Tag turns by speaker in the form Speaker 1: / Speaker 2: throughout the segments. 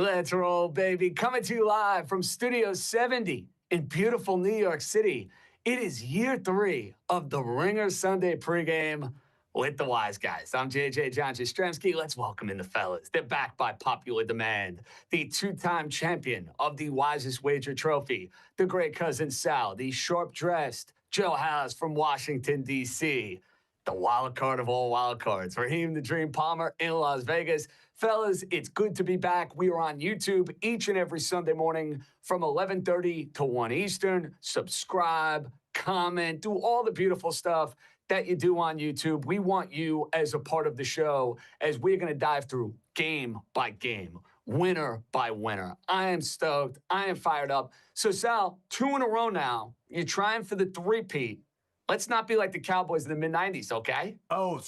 Speaker 1: Let's roll, baby. Coming to you live from Studio 70 in beautiful New York City. It is year 3 of the Ringer Sunday pregame with the Wise Guys. I'm JJ John Jastremski. Let's welcome in the fellas. They're backed by popular demand. The two-time champion of the Wisest Wager Trophy, the great cousin Sal, the sharp-dressed Joe House from Washington, D.C., the wild card of all wild cards, Raheem the Dream Palmer in Las Vegas. Fellas, it's good to be back. We are on YouTube each and every Sunday morning from 11:30 to 1 Eastern. Subscribe, comment, do all the beautiful stuff that you do on YouTube. We want you as a part of the show as we're going to dive through game by game, winner by winner. I am stoked. I am fired up. So, Sal, 2 in a row now. You're trying for the three-peat. Let's not be like the Cowboys in the mid-'90s, okay?
Speaker 2: Oh,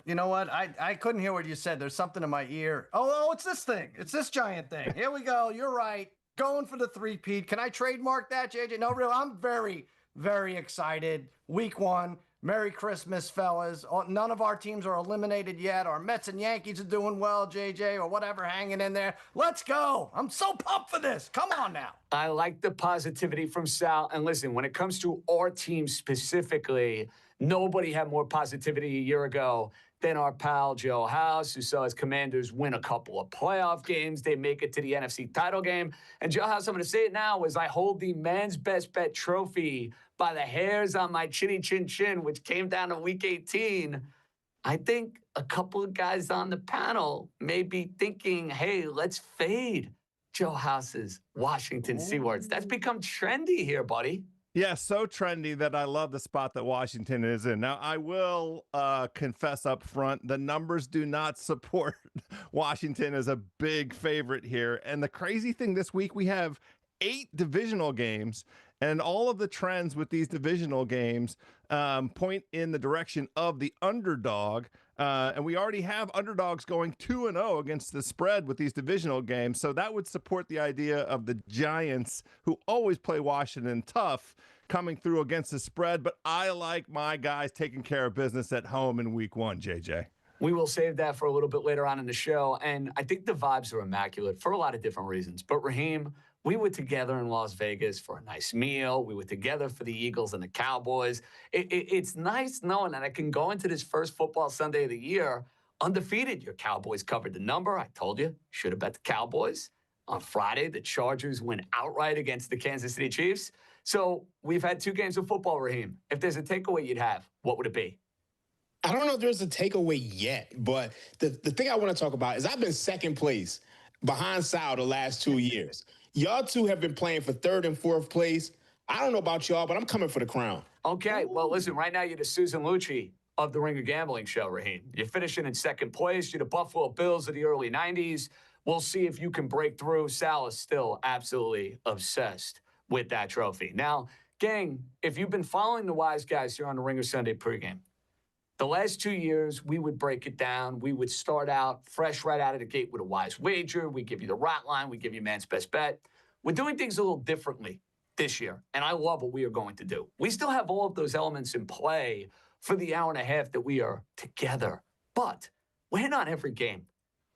Speaker 2: you know what? I couldn't hear what you said. There's something in my ear. Oh, it's this thing. It's this giant thing. Here we go. You're right. Going for the three-peat. Can I trademark that, JJ? No, real. I'm very, very excited. Week 1. Merry Christmas, fellas. None of our teams are eliminated yet. Our Mets and Yankees are doing well, JJ, or whatever, hanging in there. Let's go. I'm so pumped for this. Come on now.
Speaker 1: I like the positivity from Sal. And listen, when it comes to our team specifically, nobody had more positivity a year ago than our pal Joe House, who saw his Commanders win a couple of playoff games. They make it to the NFC title game. And Joe House, I'm going to say it now, as I hold the man's best bet trophy by the hairs on my chinny chin chin, which came down to week 18. I think a couple of guys on the panel may be thinking, hey, let's fade Joe House's Washington Seawards. That's become trendy here, buddy.
Speaker 3: Yeah, so trendy that I love the spot that Washington is in. Now, I will confess up front, the numbers do not support Washington as a big favorite here. And the crazy thing this week, we have 8 divisional games, and all of the trends with these divisional games point in the direction of the underdog. And we already have underdogs going 2-0 against the spread with these divisional games. So that would support the idea of the Giants, who always play Washington tough, coming through against the spread. But I like my guys taking care of business at home in week 1, JJ.
Speaker 1: We will save that for a little bit later on in the show. And I think the vibes are immaculate for a lot of different reasons. But Raheem, we were together in Las Vegas for a nice meal. We were together for the Eagles and the Cowboys. It's nice knowing that I can go into this first football Sunday of the year undefeated. Your Cowboys covered the number. I told you, should have bet the Cowboys. On Friday, the Chargers win outright against the Kansas City Chiefs. So we've had 2 games of football, Raheem. If there's a takeaway you'd have, what would it be?
Speaker 4: I don't know if there's a takeaway yet, but the thing I want to talk about is I've been second place behind Sal the last 2 years. Y'all 2 have been playing for 3rd and 4th place. I don't know about y'all, but I'm coming for the crown.
Speaker 1: Okay, well, listen, right now you're the Susan Lucci of the Ringer Gambling Show, Raheem. You're finishing in 2nd place. You're the Buffalo Bills of the early 90s. We'll see if you can break through. Sal is still absolutely obsessed with that trophy. Now, gang, if you've been following the Wise Guys here on the Ringer Sunday pregame, the last 2 years, we would break it down. We would start out fresh right out of the gate with a wise wager. We give you the rat line. We give you man's best bet. We're doing things a little differently this year, and I love what we are going to do. We still have all of those elements in play for the hour and a half that we are together, but we're hitting on every game.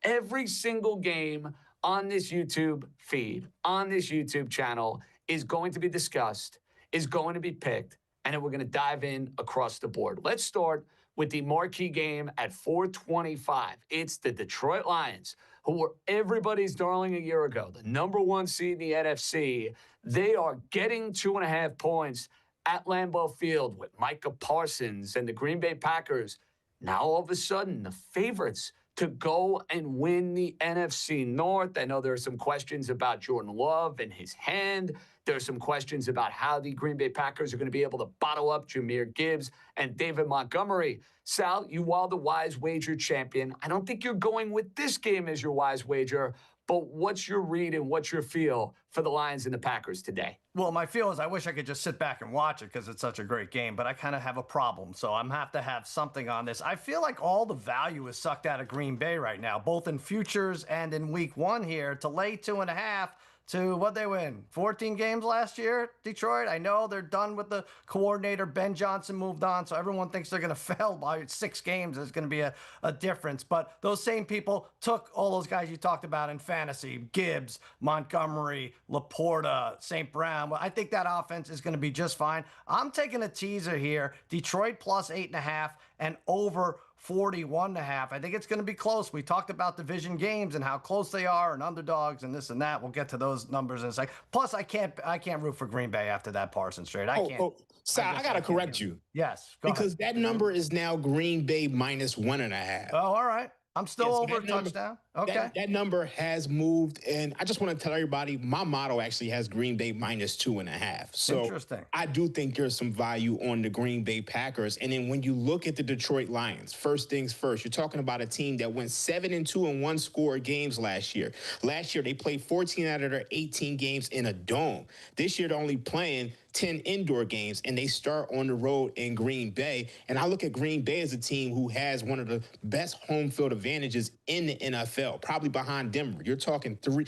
Speaker 1: Every single game on this YouTube feed, on this YouTube channel, is going to be discussed, is going to be picked, and then we're going to dive in across the board. Let's start with the marquee game at 425. It's the Detroit Lions, who were everybody's darling a year ago, the #1 seed in the NFC. They are getting 2.5 points at Lambeau Field with Micah Parsons and the Green Bay Packers. Now, all of a sudden, the favorites to go and win the NFC North. I know there are some questions about Jordan Love and his hand. There are some questions about how the Green Bay Packers are going to be able to bottle up Jahmyr Gibbs and David Montgomery. Sal, you are the wise wager champion. I don't think you're going with this game as your wise wager, but what's your read and what's your feel for the Lions and the Packers today?
Speaker 2: Well, my feel is I wish I could just sit back and watch it because it's such a great game, but I kind of have a problem, so I'm have to have something on this. I feel like all the value is sucked out of Green Bay right now, both in futures and in week 1 here. To lay 2.5, to what they win 14 games last year, Detroit. I know they're done with the coordinator. Ben Johnson moved on, so everyone thinks they're going to fail by 6 games. There's going to be a difference. But those same people took all those guys you talked about in fantasy: Gibbs, Montgomery, Laporta, St. Brown. Well, I think that offense is going to be just fine. I'm taking a teaser here: Detroit plus 8.5 and over 41.5. I think it's going to be close. We talked about division games and how close they are and underdogs and this and that. We'll get to those numbers in a second. Plus, I can't root for Green Bay after that Parsons trade. I can't.
Speaker 4: Sal, I got to correct you.
Speaker 2: Yes.
Speaker 4: Because that number is now Green Bay minus 1.5.
Speaker 2: Oh, all right. I'm still over a
Speaker 4: number,
Speaker 2: touchdown. Okay.
Speaker 4: That number has moved, and I just want to tell everybody my model actually has Green Bay minus 2.5. So
Speaker 2: interesting.
Speaker 4: I do think there's some value on the Green Bay Packers. And then when you look at the Detroit Lions, first things first, you're talking about a team that went 7-2 in one-score games last year. Last year, they played 14 out of their 18 games in a dome. This year, they're only playing 10 indoor games, and they start on the road in Green Bay. And I look at Green Bay as a team who has one of the best home field advantages in the NFL, probably behind Denver. You're talking 3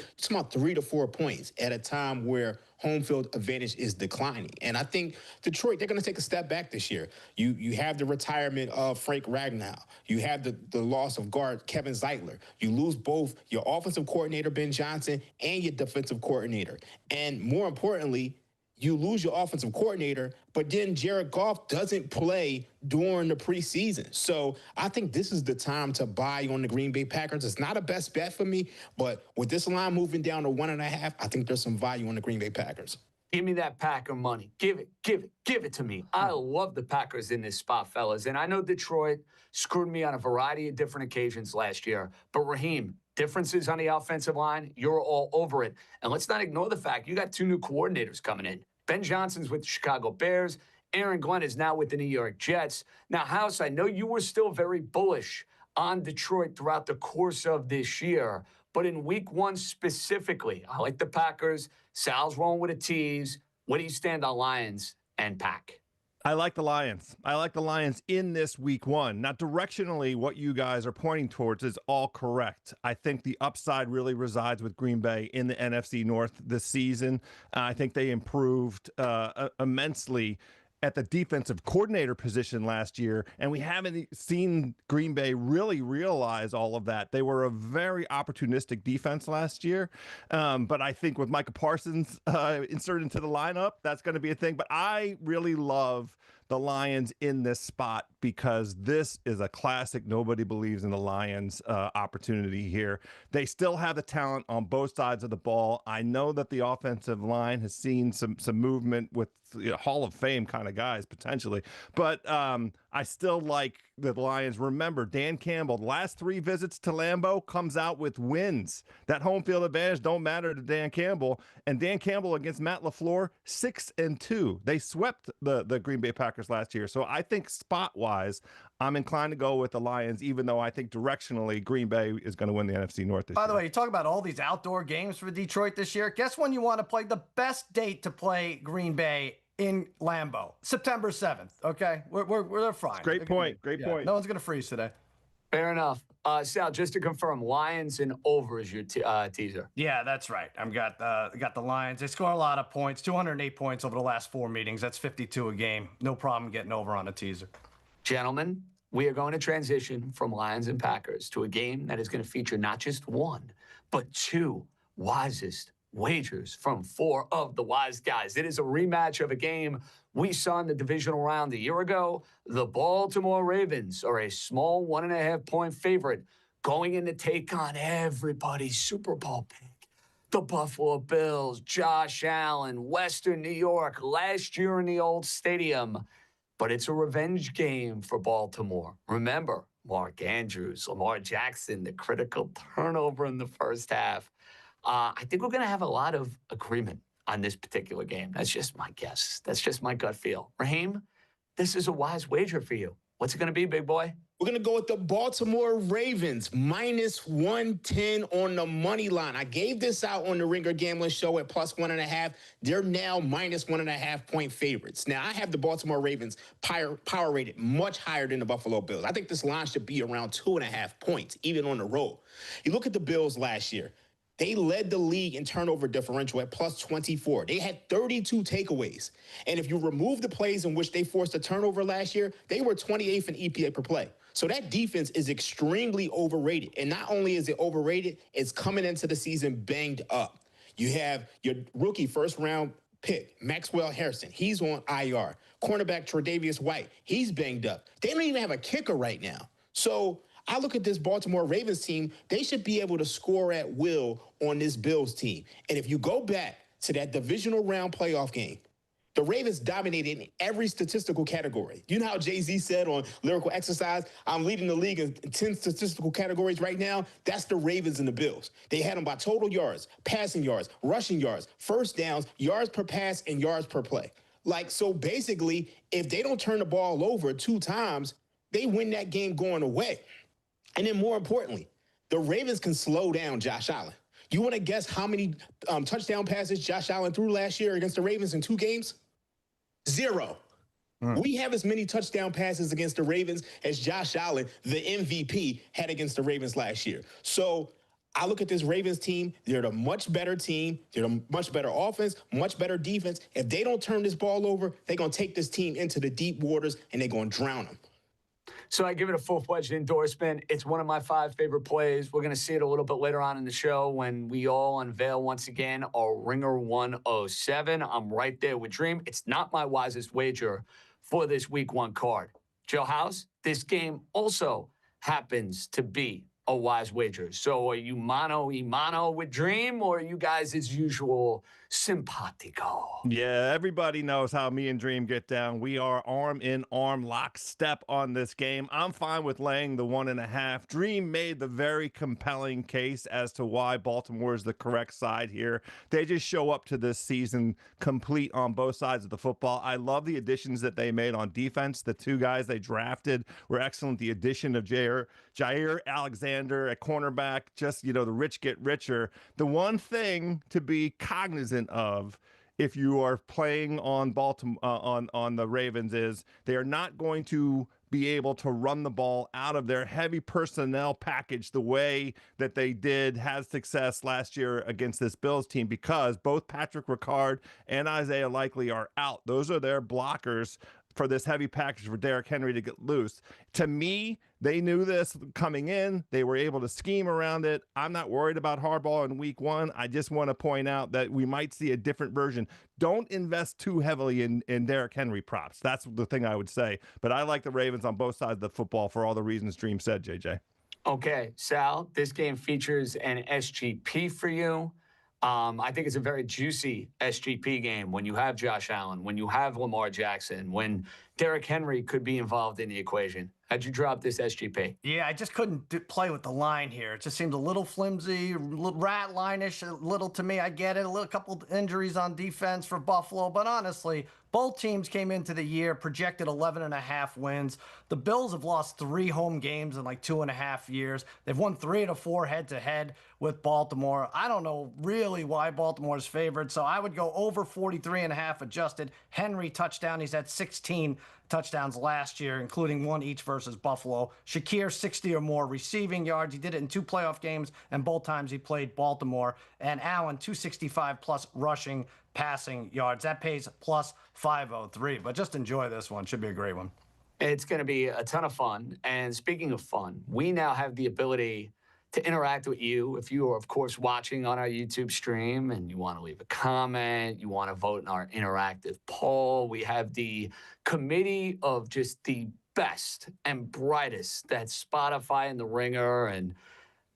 Speaker 4: to 4 points at a time where home field advantage is declining. And I think Detroit, they're going to take a step back this year. You have the retirement of Frank Ragnow. You have the loss of guard Kevin Zeitler. You lose both your offensive coordinator, Ben Johnson, and your defensive coordinator. And more importantly, you lose your offensive coordinator, but then Jared Goff doesn't play during the preseason. So I think this is the time to buy on the Green Bay Packers. It's not a best bet for me, but with this line moving down to 1.5, I think there's some value on the Green Bay Packers.
Speaker 1: Give me that Packer money. Give it to me. I love the Packers in this spot, fellas. And I know Detroit screwed me on a variety of different occasions last year. But Raheem, differences on the offensive line, you're all over it. And let's not ignore the fact you got 2 new coordinators coming in. Ben Johnson's with the Chicago Bears. Aaron Glenn is now with the New York Jets. Now, House, I know you were still very bullish on Detroit throughout the course of this year, but in week 1 specifically, I like the Packers. Sal's rolling with a tease. What do you stand on Lions and Pack?
Speaker 3: I like the Lions. I like the Lions in this week 1. Now, directionally, what you guys are pointing towards is all correct. I think the upside really resides with Green Bay in the NFC North this season. I think they improved immensely at the defensive coordinator position last year, and we haven't seen Green Bay really realize all of that. They were a very opportunistic defense last year, but I think with Micah Parsons inserted into the lineup, that's going to be a thing. But I really love the Lions in this spot because this is a classic nobody believes in the Lions opportunity here. They still have the talent on both sides of the ball. I know that the offensive line has seen some movement with Hall of Fame kind of guys potentially, but I still like the Lions. Remember, Dan Campbell, the last 3 visits to Lambeau comes out with wins. That home field advantage don't matter to Dan Campbell. And Dan Campbell against Matt LaFleur, 6-2. They swept the Green Bay Packers last year. So I think spot-wise, I'm inclined to go with the Lions, even though I think directionally Green Bay is going to win the NFC North this year.
Speaker 2: By the way, you talk about all these outdoor games for Detroit this year. Guess when you want to play the best date to play Green Bay in Lambeau? September 7th. Okay, we're fine.
Speaker 3: Great point. Great point.
Speaker 2: No one's gonna freeze today.
Speaker 1: Fair enough. Sal, just to confirm, Lions and over is your teaser.
Speaker 2: Yeah, that's right. I've got the Lions. They score a lot of points, 208 points over the last 4 meetings. That's 52 a game. No problem getting over on a teaser.
Speaker 1: Gentlemen, we are going to transition from Lions and Packers to a game that is going to feature not just 1, but 2 wisest wagers from 4 of the wise guys. It is a rematch of a game we saw in the divisional round a year ago. The Baltimore Ravens are a small 1.5-point favorite going in to take on everybody's Super Bowl pick. The Buffalo Bills, Josh Allen, Western New York, last year in the old stadium. But it's a revenge game for Baltimore. Remember, Mark Andrews, Lamar Jackson, the critical turnover in the first half. I think we're going to have a lot of agreement on this particular game. That's just my guess. That's just my gut feel. Raheem, this is a wise wager for you. What's it going to be, big boy?
Speaker 4: We're going to go with the Baltimore Ravens, minus 110 on the money line. I gave this out on the Ringer Gambling Show at plus 1.5. They're now minus 1.5-point favorites. Now, I have the Baltimore Ravens power rated much higher than the Buffalo Bills. I think this line should be around 2.5 points, even on the road. You look at the Bills last year. They led the league in turnover differential at plus 24. They had 32 takeaways. And if you remove the plays in which they forced a turnover last year, they were 28th in EPA per play. So that defense is extremely overrated. And not only is it overrated, it's coming into the season banged up. You have your rookie first-round pick, Maxwell Harrison. He's on IR. Cornerback Tre'Davious White. He's banged up. They don't even have a kicker right now. So I look at this Baltimore Ravens team, they should be able to score at will on this Bills team. And if you go back to that divisional round playoff game, the Ravens dominated in every statistical category. You know how Jay-Z said on Lyrical Exercise, I'm leading the league in 10 statistical categories right now? That's the Ravens and the Bills. They had them by total yards, passing yards, rushing yards, first downs, yards per pass, and yards per play. So basically, if they don't turn the ball over 2 times, they win that game going away. And then more importantly, the Ravens can slow down Josh Allen. You want to guess how many touchdown passes Josh Allen threw last year against the Ravens in 2 games? 0. We have as many touchdown passes against the Ravens as Josh Allen, the MVP, had against the Ravens last year. So I look at this Ravens team. They're the much better team. They're the much better offense, much better defense. If they don't turn this ball over, they're going to take this team into the deep waters, and they're going to drown them.
Speaker 1: So I give it a full-fledged endorsement. It's one of my 5 favorite plays. We're going to see it a little bit later on in the show when we all unveil once again our Ringer 107. I'm right there with Dream. It's not my wisest wager for this Week 1 card. Joe House, this game also happens to be a wise wager. So are you mano y mano with Dream, or are you guys as usual simpatico?
Speaker 3: Yeah, everybody knows how me and Dream get down. We are arm in arm lockstep on this game. I'm fine with laying the 1.5. Dream made the very compelling case as to why Baltimore is the correct side here. They just show up to this season complete on both sides of the football. I love the additions that they made on defense. The 2 guys they drafted were excellent. The addition of Jair Alexander at cornerback, just, the rich get richer. The one thing to be cognizant of if you are playing on Baltimore, on the Ravens, is they are not going to be able to run the ball out of their heavy personnel package the way that they had success last year against this Bills team, because both Patrick Ricard and Isaiah Likely are out. Those are their blockers for this heavy package for Derrick Henry to get loose. To me, they knew this coming in. They were able to scheme around it. I'm not worried about Harbaugh in Week 1. I just want to point out that we might see a different version. Don't invest too heavily in Derrick Henry props. That's the thing I would say. But I like the Ravens on both sides of the football for all the reasons Dream said, JJ.
Speaker 1: Okay, Sal, this game features an SGP for you. I think it's a very juicy SGP game when you have Josh Allen, when you have Lamar Jackson, when Derrick Henry could be involved in the equation. How'd you drop this SGP?
Speaker 2: Yeah, I just couldn't play with the line here. It just seemed a little flimsy, rat line-ish, a little to me. I get it. A couple injuries on defense for Buffalo. But honestly, both teams came into the year projected 11.5 wins. The Bills have lost 3 home games in like 2.5 years. They've won 3 out of 4 head-to-head with Baltimore. I don't know really why Baltimore's favored, so I would go over 43.5 adjusted. Henry touchdown. He's had 16 touchdowns last year, including 1 each versus Buffalo. Shakir, 60 or more receiving yards. He did it in 2 playoff games, and both times he played Baltimore. And Allen, 265 plus rushing, passing yards. That pays plus 503. But just enjoy this one. Should be a great one.
Speaker 1: It's going to be a ton of fun. And speaking of fun, we now have the ability to interact with you. If you are, of course, watching on our YouTube stream and you want to leave a comment, you want to vote in our interactive poll, we have the committee of just the best and brightest that Spotify and The Ringer and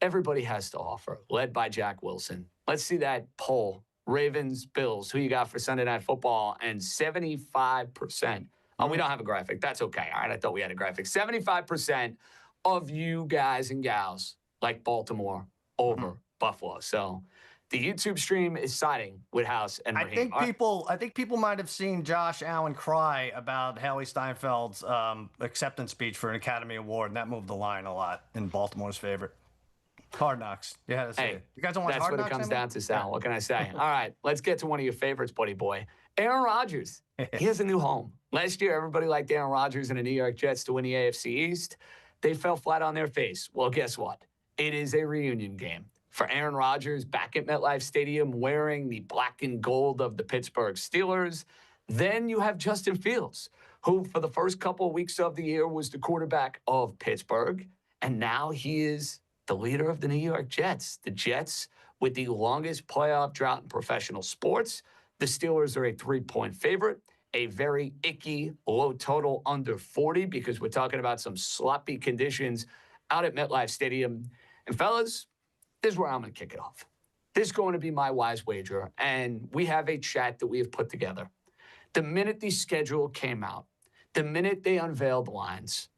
Speaker 1: everybody has to offer, led by Jack Wilson. Let's see that poll. Ravens, Bills, who you got for Sunday Night Football? And 75%. Oh, we don't have a graphic. That's okay. All right, I thought we had a graphic. 75% of you guys and gals like Baltimore over Buffalo. So the YouTube stream is siding with House and Raheem.
Speaker 2: I think people might have seen Josh Allen cry about Haley Steinfeld's acceptance speech for an Academy Award, and that moved the line a lot in Baltimore's favor. Hard Knocks. You had to say it. You guys don't watch Hard Knocks?
Speaker 1: That's what it comes down to, Sal. What can I say? All right, let's get to one of your favorites, buddy boy. Aaron Rodgers. He has a new home. Last year, everybody liked Aaron Rodgers and the New York Jets to win the AFC East. They fell flat on their face. Well, guess what? It is a reunion game. for Aaron Rodgers back at MetLife Stadium wearing the black and gold of the Pittsburgh Steelers. Then you have Justin Fields, who for the first couple of weeks of the year was the quarterback of Pittsburgh. And now he is the leader of the New York Jets. The Jets with the longest playoff drought in professional sports. The Steelers are a 3-point favorite. A very icky low total under 40 because we're talking about some sloppy conditions out at MetLife Stadium. And fellas, this is where I'm going to kick it off. This is going to be my wise wager, and we have a chat that we have put together. The minute the schedule came out, the minute they unveiled lines,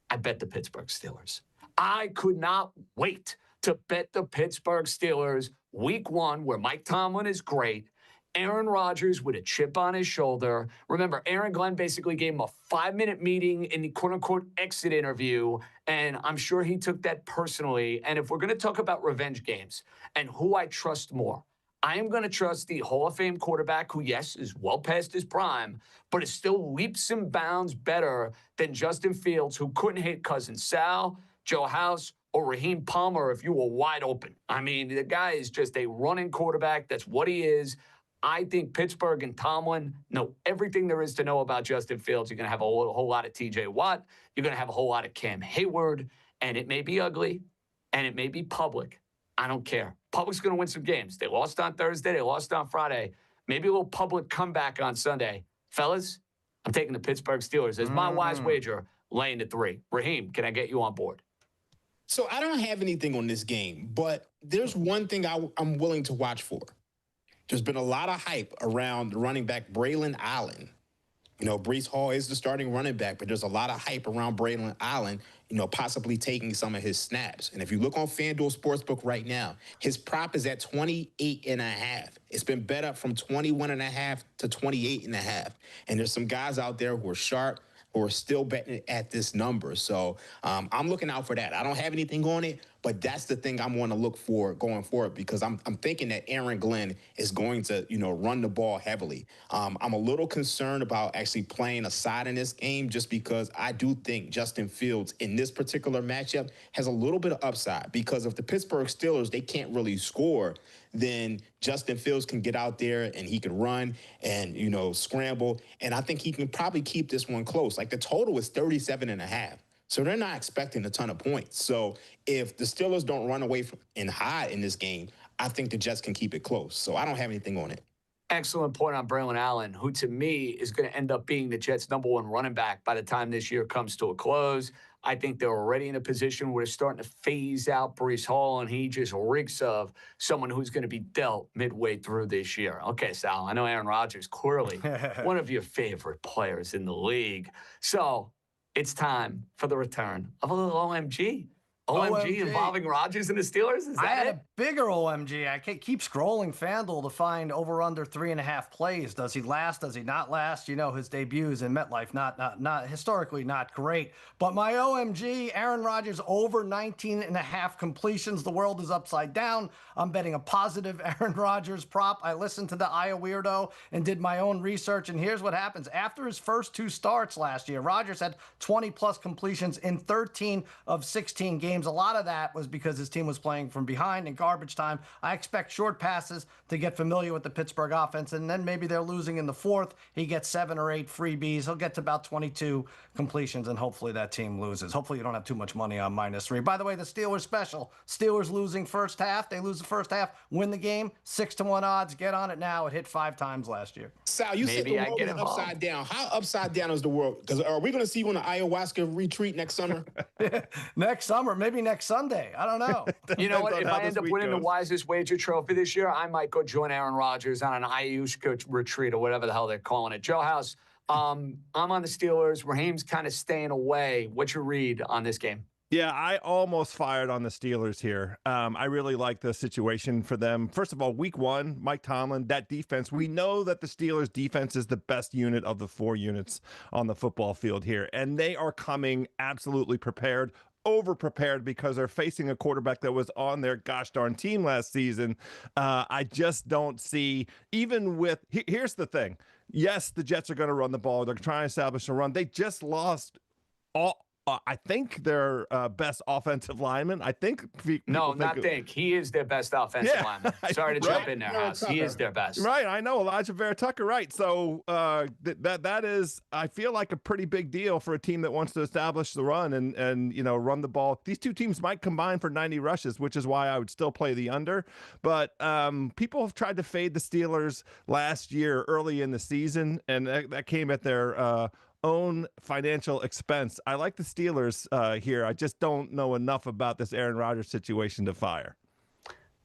Speaker 1: I bet the Pittsburgh Steelers. I could not wait to bet the Pittsburgh Steelers week 1, where Mike Tomlin is great, Aaron Rodgers with a chip on his shoulder. Remember, Aaron Glenn basically gave him a 5-minute meeting in the quote-unquote exit interview, and I'm sure he took that personally. And if we're going to talk about revenge games and who I trust more, I am going to trust the Hall of Fame quarterback who, yes, is well past his prime, but is still leaps and bounds better than Justin Fields, who couldn't hit Cousin Sal, Joe House, or Raheem Palmer if you were wide open. I mean, the guy is just a running quarterback. That's what he is. I think Pittsburgh and Tomlin know everything there is to know about Justin Fields. You're going to have a whole lot of T.J. Watt. You're going to have a whole lot of Cam Hayward. And it may be ugly, and it may be public. I don't care. Public's going to win some games. They lost on Thursday. They lost on Friday. Maybe a little public comeback on Sunday. Fellas, I'm taking the Pittsburgh Steelers as my wise wager, laying the 3. Raheem, can I get you on board?
Speaker 4: So I don't have anything on this game, but there's one thing I'm willing to watch for. There's been a lot of hype around running back Braylon Allen. You know, Breece Hall is the starting running back, but there's a lot of hype around Braylon Allen, you know, possibly taking some of his snaps. And if you look on FanDuel Sportsbook right now, his prop is at 28.5. It's been bet up from 21.5 to 28.5. And there's some guys out there who are sharp, who are still betting at this number. So I'm looking out for that. I don't have anything on it, but that's the thing I'm going to look for going forward, because I'm thinking that Aaron Glenn is going to, you know, run the ball heavily. I'm a little concerned about actually playing a side in this game, just because I do think Justin Fields in this particular matchup has a little bit of upside, because if the Pittsburgh Steelers, they can't really score, then Justin Fields can get out there and he can run and, you know, scramble. And I think he can probably keep this one close. Like, the total is 37.5. So they're not expecting a ton of points. So if the Steelers don't run away and hide in this game, I think the Jets can keep it close. So I don't have anything on it.
Speaker 1: Excellent point on Braylon Allen, who to me is going to end up being the Jets' #1 running back by the time this year comes to a close. I think they're already in a position where they're starting to phase out Breece Hall, and he just reeks of someone who's going to be dealt midway through this year. Okay, Sal, I know Aaron Rodgers, clearly one of your favorite players in the league. So it's time for the return of a little OMG. OMG involving Rodgers and the Steelers? Is that
Speaker 2: I had
Speaker 1: it?
Speaker 2: a bigger OMG. I keep scrolling FanDuel to find over under 3.5 plays. Does he last? Does he not last? You know, his debuts in MetLife not historically not great. But my OMG, Aaron Rodgers over 19.5 completions. The world is upside down. I'm betting a positive Aaron Rodgers prop. I listened to the Aya Weirdo and did my own research, and here's what happens. After his first 2 starts last year, Rodgers had 20+ completions in 13 of 16 games. A lot of that was because his team was playing from behind in garbage time. I expect short passes to get familiar with the Pittsburgh offense, and then maybe they're losing in the 4th. He gets 7 or 8 freebies. He'll get to about 22 completions, and hopefully that team loses. Hopefully you don't have too much money on -3. By the way, the Steelers special. Steelers losing first half. They lose the first half, win the game, 6-1 odds. Get on it now. It hit 5 times last year.
Speaker 4: Sal, you said the world is upside down. How upside down is the world? Because are we going to see you on an ayahuasca retreat next summer?
Speaker 2: Next summer, maybe next Sunday. I don't know.
Speaker 1: You know what? If I end up winning the wisest wager trophy this year, I might go join Aaron Rodgers on an ayahuasca retreat or whatever the hell they're calling it. Joe House, I'm on the Steelers. Raheem's kind of staying away. What's your read on this game?
Speaker 3: Yeah, I almost fired on the Steelers here. I really like the situation for them. First of all, week 1, Mike Tomlin, that defense, we know that the Steelers defense is the best unit of the 4 units on the football field here. And they are coming absolutely prepared, over-prepared, because they're facing a quarterback that was on their gosh darn team last season. I just don't see, even with, here's the thing. Yes, the Jets are going to run the ball. They're trying to establish a run. They just lost I think their best offensive lineman. I think
Speaker 1: No, not think. He is their best offensive lineman. Sorry to jump in there, House. He is their best.
Speaker 3: Right, I know Elijah Vera Tucker. Right, so that is, I feel like a pretty big deal for a team that wants to establish the run and run the ball. These two teams might combine for 90 rushes, which is why I would still play the under. But people have tried to fade the Steelers last year early in the season, and that came at their own financial expense. I like the Steelers here. I just don't know enough about this Aaron Rodgers situation to fire.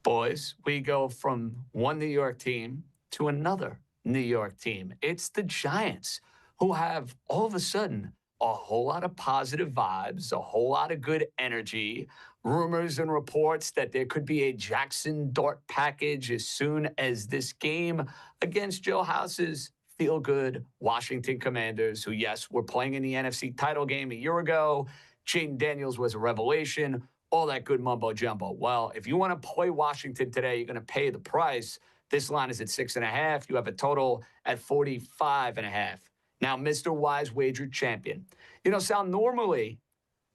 Speaker 1: Boys, we go from one New York team to another New York team. It's the Giants, who have all of a sudden a whole lot of positive vibes, a whole lot of good energy, rumors and reports that there could be a Jackson Dart package as soon as this game against Joe House's feel-good Washington Commanders, who, yes, were playing in the NFC title game a year ago. Jaden Daniels was a revelation, all that good mumbo-jumbo. Well, if you want to play Washington today, you're going to pay the price. This line is at 6.5. You have a total at 45.5. Now, Mr. Wise Wager Champion. Sal, normally,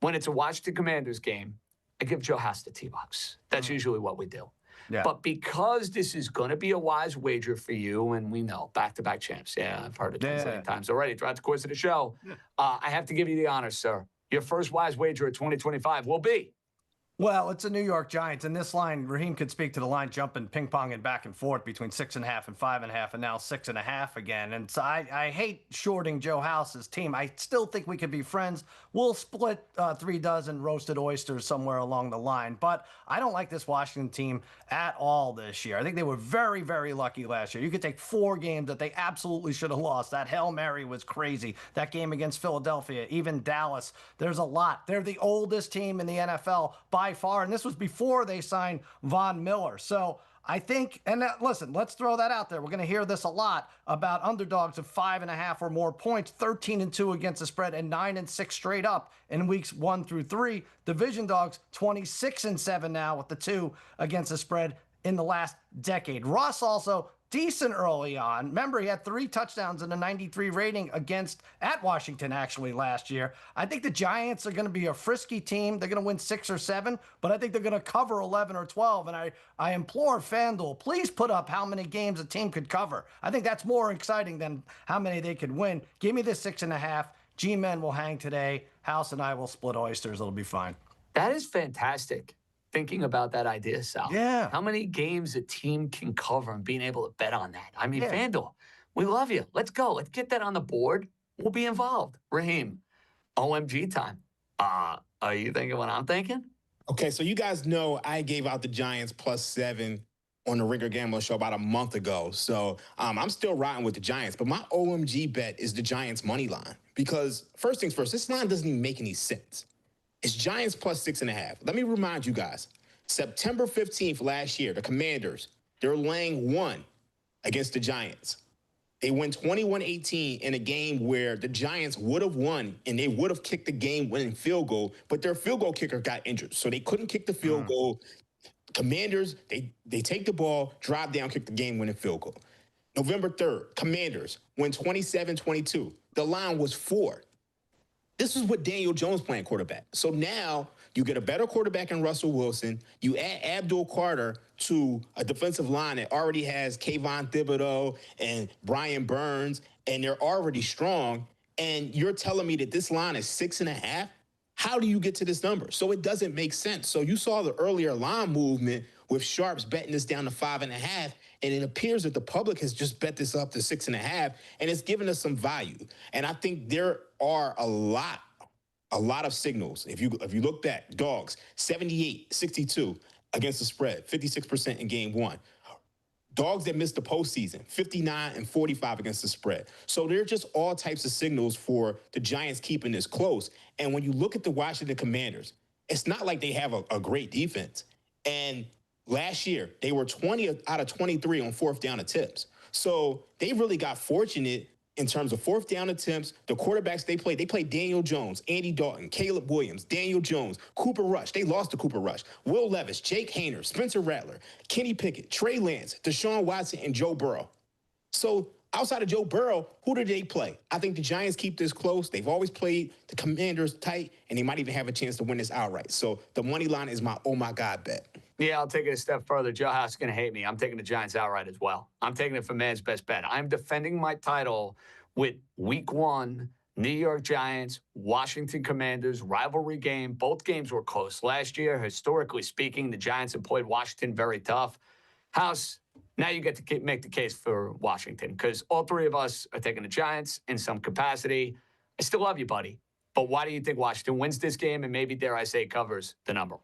Speaker 1: when it's a Washington Commanders game, I give Joe House the T-Bucks. That's usually what we do.
Speaker 2: Yeah.
Speaker 1: But because this is going to be a wise wager for you, and we know, back-to-back champs. Yeah, I've heard it 20 times already throughout the course of the show. I have to give you the honor, sir. Your first wise wager of 2025 will be.
Speaker 2: Well, it's a New York Giants, and this line, Raheem could speak to the line jumping, ping-ponging back and forth between 6.5 and 5.5, and now 6.5 again. And so I hate shorting Joe House's team. I still think we could be friends. We'll split 3 dozen roasted oysters somewhere along the line. But I don't like this Washington team at all this year. I think they were very, very lucky last year. You could take 4 games that they absolutely should have lost. That Hail Mary was crazy. That game against Philadelphia, even Dallas. There's a lot. They're the oldest team in the NFL by far, and this was before they signed Von Miller. So I think, and listen, let's throw that out there. We're going to hear this a lot about underdogs of 5.5 or more points, 13-2 against the spread, and 9-6 straight up in weeks 1 through 3. Division dogs 26-7 now with the 2 against the spread in the last decade. Russ also decent early on. Remember, he had 3 touchdowns and a 93 rating at Washington, actually, last year. I think the Giants are going to be a frisky team. They're going to win 6 or 7, but I think they're going to cover 11 or 12. And I implore FanDuel, please put up how many games a team could cover. I think that's more exciting than how many they could win. Give me the 6.5. G-Men will hang today. House and I will split oysters. It'll be fine.
Speaker 1: That is fantastic. Thinking about that idea, Sal.
Speaker 2: Yeah.
Speaker 1: How many games a team can cover and being able to bet on that? I mean, FanDuel, we love you. Let's go. Let's get that on the board. We'll be involved. Raheem, OMG time. Are you thinking what I'm thinking?
Speaker 4: Okay, so you guys know I gave out the Giants +7 on the Ringer Gambler show about a month ago. So I'm still riding with the Giants, but my OMG bet is the Giants money line. Because first things first, this line doesn't even make any sense. It's Giants +6.5. Let me remind you guys, September 15th last year, the Commanders, they're laying 1 against the Giants. They win 21-18 in a game where the Giants would have won and they would have kicked the game-winning field goal, but their field goal kicker got injured, so they couldn't kick the field goal. Commanders, they take the ball, drive down, kick the game-winning field goal. November 3rd, Commanders win 27-22. The line was 4. This is with Daniel Jones playing quarterback. So now you get a better quarterback in Russell Wilson. You add Abdul Carter to a defensive line that already has Kayvon Thibodeau and Brian Burns, and they're already strong. And you're telling me that this line is 6.5? How do you get to this number? So it doesn't make sense. So you saw the earlier line movement with Sharps betting this down to 5.5, and it appears that the public has just bet this up to 6.5, and it's given us some value. And I think there are a lot of signals. If you look back, dogs 78-62 against the spread, 56% in game 1. Dogs that missed the postseason, 59-45 against the spread. So there are just all types of signals for the Giants keeping this close. And when you look at the Washington Commanders, it's not like they have a great defense. And last year, they were 20 out of 23 on 4th down attempts. So they really got fortunate in terms of 4th down attempts. The quarterbacks they played Daniel Jones, Andy Dalton, Caleb Williams, Daniel Jones, Cooper Rush. They lost to Cooper Rush. Will Levis, Jake Hayner, Spencer Rattler, Kenny Pickett, Trey Lance, Deshaun Watson, and Joe Burrow. So outside of Joe Burrow, who do they play? I think the Giants keep this close. They've always played the Commanders tight, and they might even have a chance to win this outright. So the money line is my oh my God bet.
Speaker 1: Yeah, I'll take it a step further. Joe House is going to hate me. I'm taking the Giants outright as well. I'm taking it for man's best bet. I'm defending my title with Week 1, New York Giants, Washington Commanders, rivalry game. Both games were close last year. Historically speaking, the Giants have played Washington very tough. House, now you get to make the case for Washington because all three of us are taking the Giants in some capacity. I still love you, buddy. But why do you think Washington wins this game and maybe, dare I say, covers the number?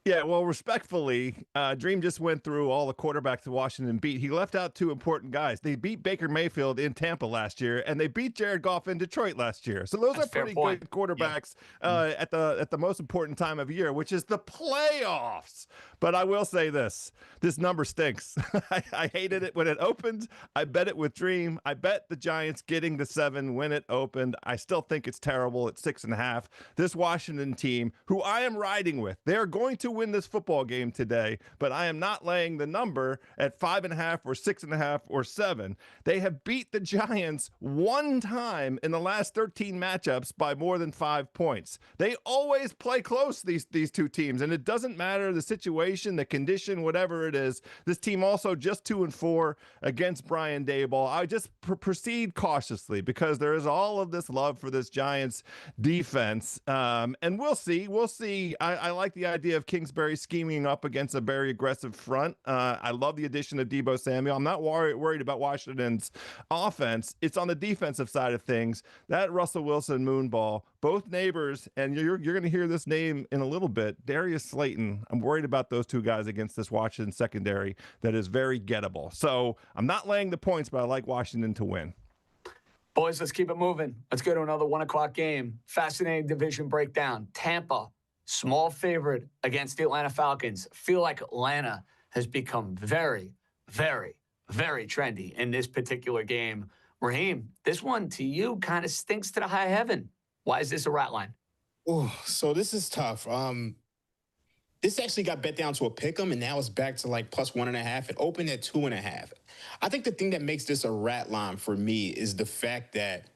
Speaker 3: Yeah, well, respectfully, Dream just went through all the quarterbacks Washington beat. He left out two important guys. They beat Baker Mayfield in Tampa last year, and they beat Jared Goff in Detroit last year. So those are pretty good quarterbacks at the most important time of year, which is the playoffs. But I will say this number stinks. I hated it when it opened. I bet it with Dream. I bet the Giants getting the 7 when it opened. I still think it's terrible at 6.5. This Washington team, who I am riding with, they are going to win this football game today, but I am not laying the number at 5.5 or 6.5 or 7. They have beat the Giants one time in the last 13 matchups by more than 5 points. They always play close, these two teams, and it doesn't matter the situation, the condition, whatever it is. This team also just 2-4 against Brian Daboll. I just proceed cautiously because there is all of this love for this Giants defense, and we'll see. I like the idea of Kingsbury scheming up against a very aggressive front. I love the addition of Deebo Samuel. I'm not worried about Washington's offense. It's on the defensive side of things. That Russell Wilson moonball, both neighbors, and you're going to hear this name in a little bit, Darius Slayton. I'm worried about those two guys against this Washington secondary that is very gettable. So I'm not laying the points, but I like Washington to win.
Speaker 1: Boys, let's keep it moving. Let's go to another 1 o'clock game. Fascinating division breakdown. Tampa, small favorite against the Atlanta Falcons. Feel like Atlanta has become very, very, very trendy in this particular game. Raheem, this one to you kind of stinks to the high heaven. Why is this a rat line?
Speaker 4: Oh, so this is tough. This actually got bet down to a pick 'em, and now it's back to like plus 1.5. It opened at 2.5. I think the thing that makes this a rat line for me is the fact that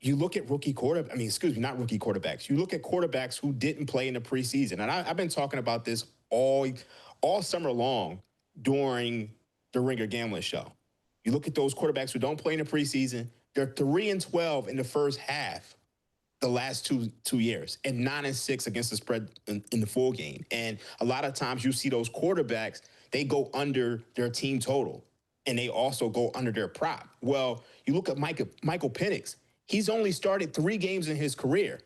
Speaker 4: you look at not rookie quarterbacks. You look at quarterbacks who didn't play in the preseason. And I've been talking about this all summer long during the Ringer Gambling Show. You look at those quarterbacks who don't play in the preseason, they're 3-12 in the first half the last two years, and 9-6 against the spread in the full game. And a lot of times you see those quarterbacks, they go under their team total, and they also go under their prop. Well, you look at Michael Penix. He's only started 3 games in his career.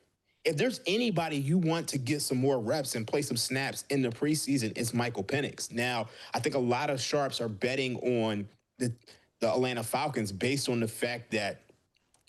Speaker 4: If there's anybody you want to get some more reps and play some snaps in the preseason, it's Michael Penix. Now, I think a lot of sharps are betting on the Atlanta Falcons based on the fact that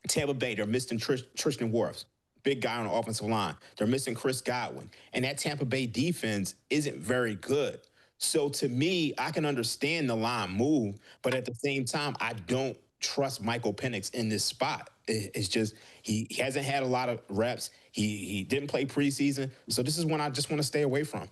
Speaker 4: Tampa Bay, they're missing Tristan Wirfs, big guy on the offensive line. They're missing Chris Godwin. And that Tampa Bay defense isn't very good. So to me, I can understand the line move, but at the same time, I don't trust Michael Penix in this spot. It's just he hasn't had a lot of reps. He didn't play preseason. So this is one I just want to stay away from.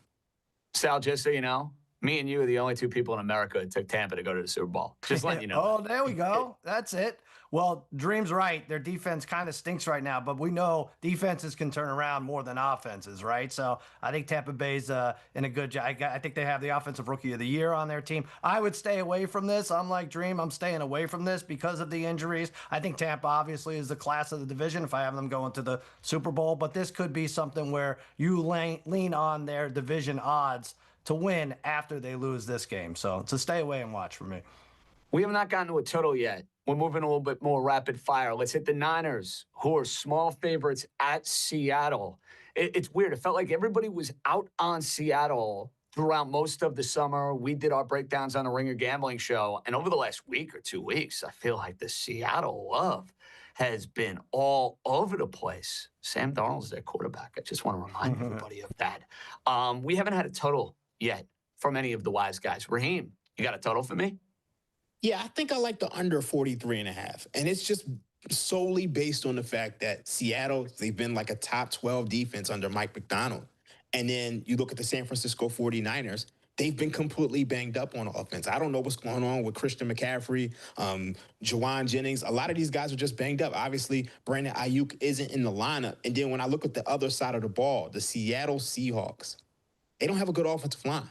Speaker 1: Sal, just so you know, me and you are the only 2 people in America that took Tampa to go to the Super Bowl. Just letting you know.
Speaker 2: Oh, there we go. That's it. Well, Dream's right. Their defense kind of stinks right now, but we know defenses can turn around more than offenses, right? So I think Tampa Bay's in a good job. I think they have the Offensive Rookie of the Year on their team. I would stay away from this. I'm like Dream. I'm staying away from this because of the injuries. I think Tampa obviously is the class of the division if I have them going to the Super Bowl, but this could be something where you lean on their division odds to win after they lose this game. So it's a stay away and watch for me.
Speaker 1: We have not gotten to a total yet. We're moving a little bit more rapid fire. Let's hit the Niners, who are small favorites at Seattle. It's weird. It felt like everybody was out on Seattle throughout most of the summer. We did our breakdowns on the Ringer Gambling Show. And over the last week or 2 weeks, I feel like the Seattle love has been all over the place. Sam Darnold's their quarterback. I just want to remind everybody of that. We haven't had a total yet from any of the wise guys. Raheem, you got a total for me?
Speaker 4: Yeah, I think I like the under 43.5. And it's just solely based on the fact that Seattle, they've been like a top 12 defense under Mike McDonald. And then you look at the San Francisco 49ers, they've been completely banged up on offense. I don't know what's going on with Christian McCaffrey, Juwan Jennings. A lot of these guys are just banged up. Obviously, Brandon Ayuk isn't in the lineup. And then when I look at the other side of the ball, the Seattle Seahawks, they don't have a good offensive line.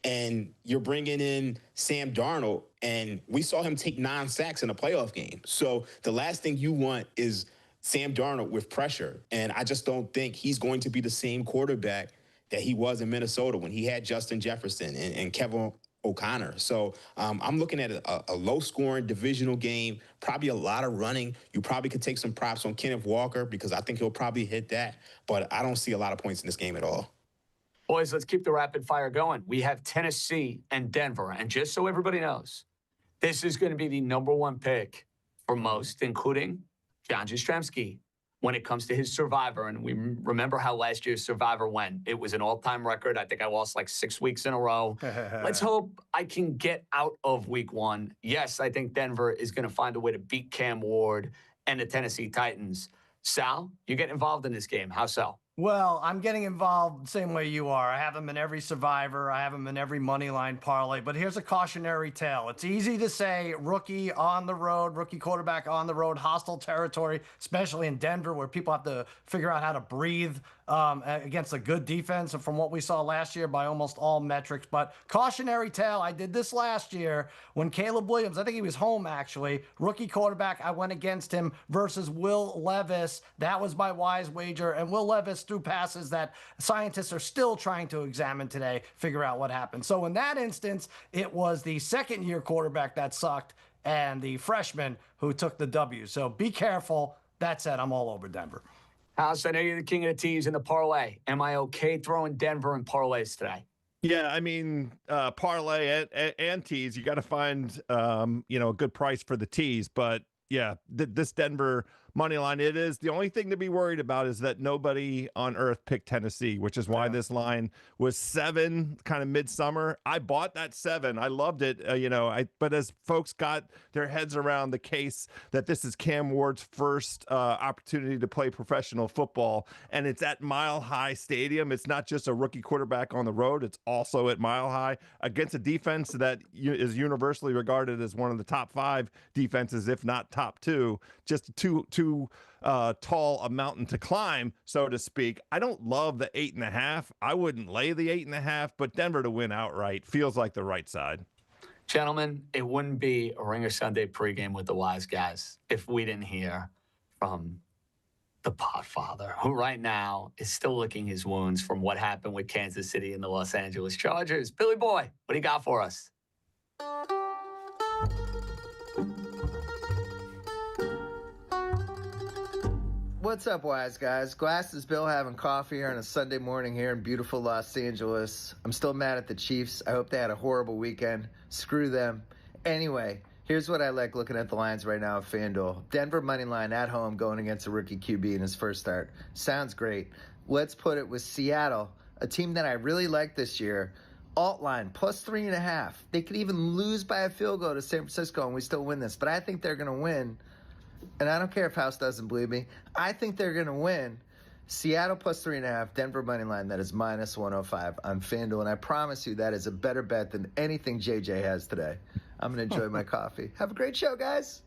Speaker 4: And you're bringing in Sam Darnold, and we saw him take 9 sacks in a playoff game. So the last thing you want is Sam Darnold with pressure. And I just don't think he's going to be the same quarterback that he was in Minnesota when he had Justin Jefferson and Kevin O'Connor. So I'm looking at a low-scoring divisional game, probably a lot of running. You probably could take some props on Kenneth Walker because I think he'll probably hit that. But I don't see a lot of points in this game at all.
Speaker 1: Boys, let's keep the rapid fire going. We have Tennessee and Denver. And just so everybody knows, this is going to be the #1 pick for most, including John Jastremski, when it comes to his Survivor. And we remember how last year's Survivor went. It was an all-time record. I think I lost like 6 weeks in a row. Let's hope I can get out of week 1. Yes, I think Denver is going to find a way to beat Cam Ward and the Tennessee Titans. Sal, you get involved in this game. How so?
Speaker 2: Well, I'm getting involved the same way you are. I have them in every Survivor. I have them in every money line parlay. But here's a cautionary tale. It's easy to say rookie on the road, rookie quarterback on the road, hostile territory, especially in Denver where people have to figure out how to breathe against a good defense. And from what we saw last year by almost all metrics. But cautionary tale, I did this last year when Caleb Williams, I think he was home actually, rookie quarterback, I went against him versus Will Levis. That was my wise wager. And Will Levis threw passes that scientists are still trying to examine today, figure out what happened. So in that instance, it was the second-year quarterback that sucked and the freshman who took the W. So be careful. That said, I'm all over Denver.
Speaker 1: House, I know you're the king of the tees in the parlay. Am I okay throwing Denver in parlays today?
Speaker 3: Yeah, I mean, parlay and tees, you got to find, a good price for the tees. But yeah, this Denver money line, it is. The only thing to be worried about is that nobody on earth picked Tennessee, which is why this line was 7 kind of midsummer. I bought that 7. I loved it. But as folks got their heads around the case that this is Cam Ward's first opportunity to play professional football, and it's at Mile High Stadium. It's not just a rookie quarterback on the road. It's also at Mile High against a defense that is universally regarded as one of the top 5 defenses, if not top 2. Just too tall a mountain to climb, so to speak. I don't love the 8.5. I wouldn't lay the 8.5, but Denver to win outright feels like the right side.
Speaker 1: Gentlemen, it wouldn't be a Ringer Sunday pregame with the wise guys if we didn't hear from the Podfather, who right now is still licking his wounds from what happened with Kansas City and the Los Angeles Chargers. Billy Boy, what do you got for us?
Speaker 5: What's up, wise guys? Glasses Bill having coffee here on a Sunday morning here in beautiful Los Angeles. I'm still mad at the Chiefs. I hope they had a horrible weekend. Screw them. Anyway, here's what I like looking at the lines right now at FanDuel. Denver money line at home going against a rookie QB in his first start. Sounds great. Let's put it with Seattle, a team that I really like this year. Alt line plus 3.5. They could even lose by a field goal to San Francisco and we still win this. But I think they're going to win. And I don't care if House doesn't believe me. I think they're going to win. Seattle plus 3.5, Denver money line, that is minus 105 on FanDuel. And I promise you that is a better bet than anything JJ has today. I'm going to enjoy my coffee. Have a great show, guys.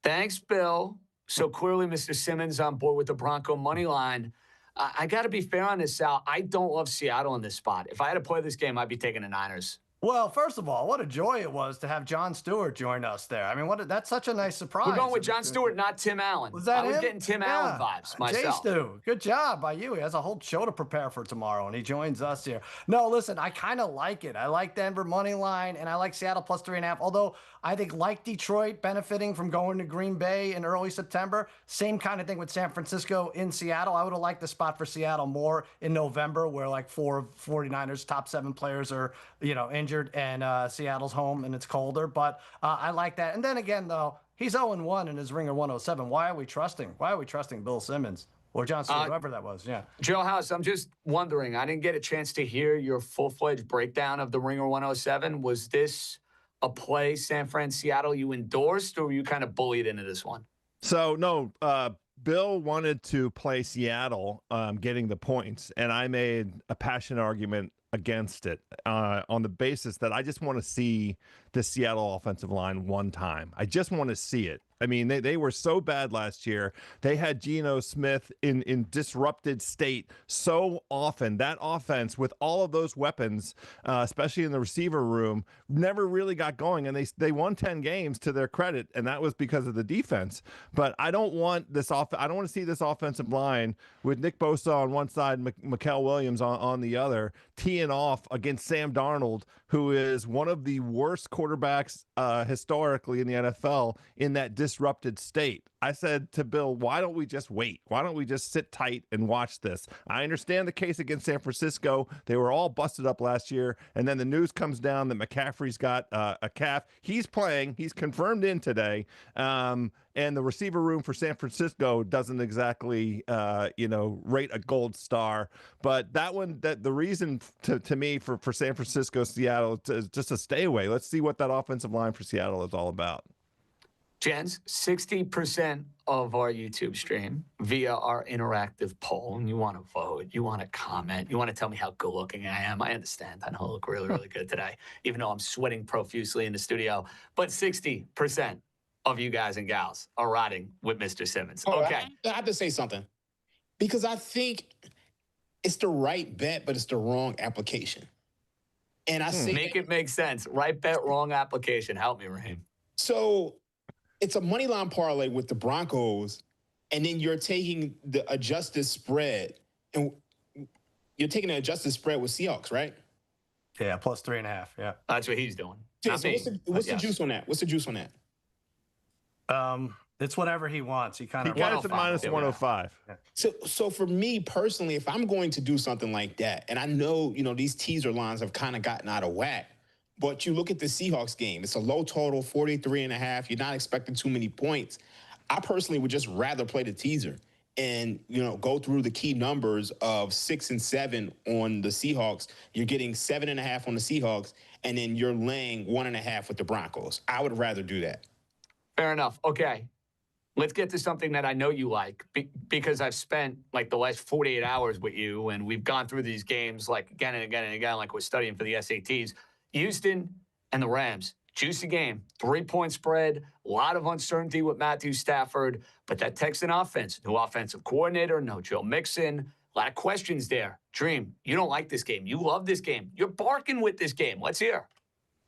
Speaker 1: Thanks, Bill. So clearly, Mr. Simmons on board with the Bronco money line. I got to be fair on this, Sal. I don't love Seattle in this spot. If I had to play this game, I'd be taking the Niners.
Speaker 2: Well, first of all, what a joy it was to have Jon Stewart join us there. I mean, that's such a nice surprise.
Speaker 1: We're going with Jon Stewart, not Tim Allen.
Speaker 2: Was that
Speaker 1: I was
Speaker 2: him?
Speaker 1: getting Tim Allen vibes myself.
Speaker 2: J-Stu, good job by you. He has a whole show to prepare for tomorrow, and he joins us here. No, listen, I kind of like it. I like Denver money line, and I like Seattle plus 3.5, although I think like Detroit benefiting from going to Green Bay in early September, same kind of thing with San Francisco in Seattle. I would have liked the spot for Seattle more in November where like 4 of 49ers top 7 players are, injured and Seattle's home and it's colder, but I like that. And then again, though, he's 0-1 in his Ringer 107. Why are we trusting Bill Simmons or Jon Stewart, whoever that was? Yeah.
Speaker 1: Joe House, I'm just wondering, I didn't get a chance to hear your full-fledged breakdown of the Ringer 107. Was this a play, San Fran, Seattle, you endorsed, or were you kind of bullied into this one?
Speaker 3: So, no, Bill wanted to play Seattle getting the points, and I made a passionate argument against it on the basis that I just want to see the Seattle offensive line one time. I just want to see it. I mean, they were so bad last year. They had Geno Smith in disrupted state so often. That offense with all of those weapons, especially in the receiver room, never really got going. And they won 10 games to their credit, and that was because of the defense. But I don't want this I don't want to see this offensive line with Nick Bosa on one side, Mikael Williams on the other, teeing off against Sam Darnold, who is one of the worst quarterbacks historically in the NFL in that disrupted state. I said to Bill, why don't we just wait? Why don't we just sit tight and watch this? I understand the case against San Francisco. They were all busted up last year, and then the news comes down that McCaffrey's got a calf. He's playing. He's confirmed in today. And the receiver room for San Francisco doesn't exactly, rate a gold star. But the reason to me for San Francisco, Seattle, is just to stay away. Let's see what that offensive line for Seattle is all about.
Speaker 1: Jens, 60% of our YouTube stream via our interactive poll, and you want to vote, you want to comment, you want to tell me how good looking I am. I understand. I know I look really, really good today, even though I'm sweating profusely in the studio. But 60% of you guys and gals are riding with Mr. Simmons. Okay.
Speaker 4: I have to say something, because I think it's the right bet, but it's the wrong application. And I say
Speaker 1: make it make sense. Right bet, wrong application. Help me, Raheem.
Speaker 4: So it's a money line parlay with the Broncos, and then you're taking the adjusted spread, and you're taking the adjusted spread with Seahawks, right?
Speaker 2: Yeah, plus 3.5. Yeah.
Speaker 1: That's what he's doing.
Speaker 4: Okay, so what's the juice on that? What's the juice on that?
Speaker 2: It's whatever he wants. He kind of
Speaker 3: got it to minus 105.
Speaker 2: Yeah.
Speaker 4: So for me personally, if I'm going to do something like that, and I know, these teaser lines have kind of gotten out of whack, but you look at the Seahawks game, it's a low total, 43.5. You're not expecting too many points. I personally would just rather play the teaser and, go through the key numbers of 6 and 7 on the Seahawks. You're getting 7.5 on the Seahawks, and then you're laying 1.5 with the Broncos. I would rather do that.
Speaker 1: Fair enough. Okay. Let's get to something that I know you like because I've spent like the last 48 hours with you, and we've gone through these games like again and again and again, like we're studying for the SATs. Houston and the Rams, juicy game, 3-point spread, a lot of uncertainty with Matthew Stafford, but that Texan offense, new offensive coordinator, no Joe Mixon, a lot of questions there. Dream, you don't like this game. You love this game. You're barking with this game. Let's hear.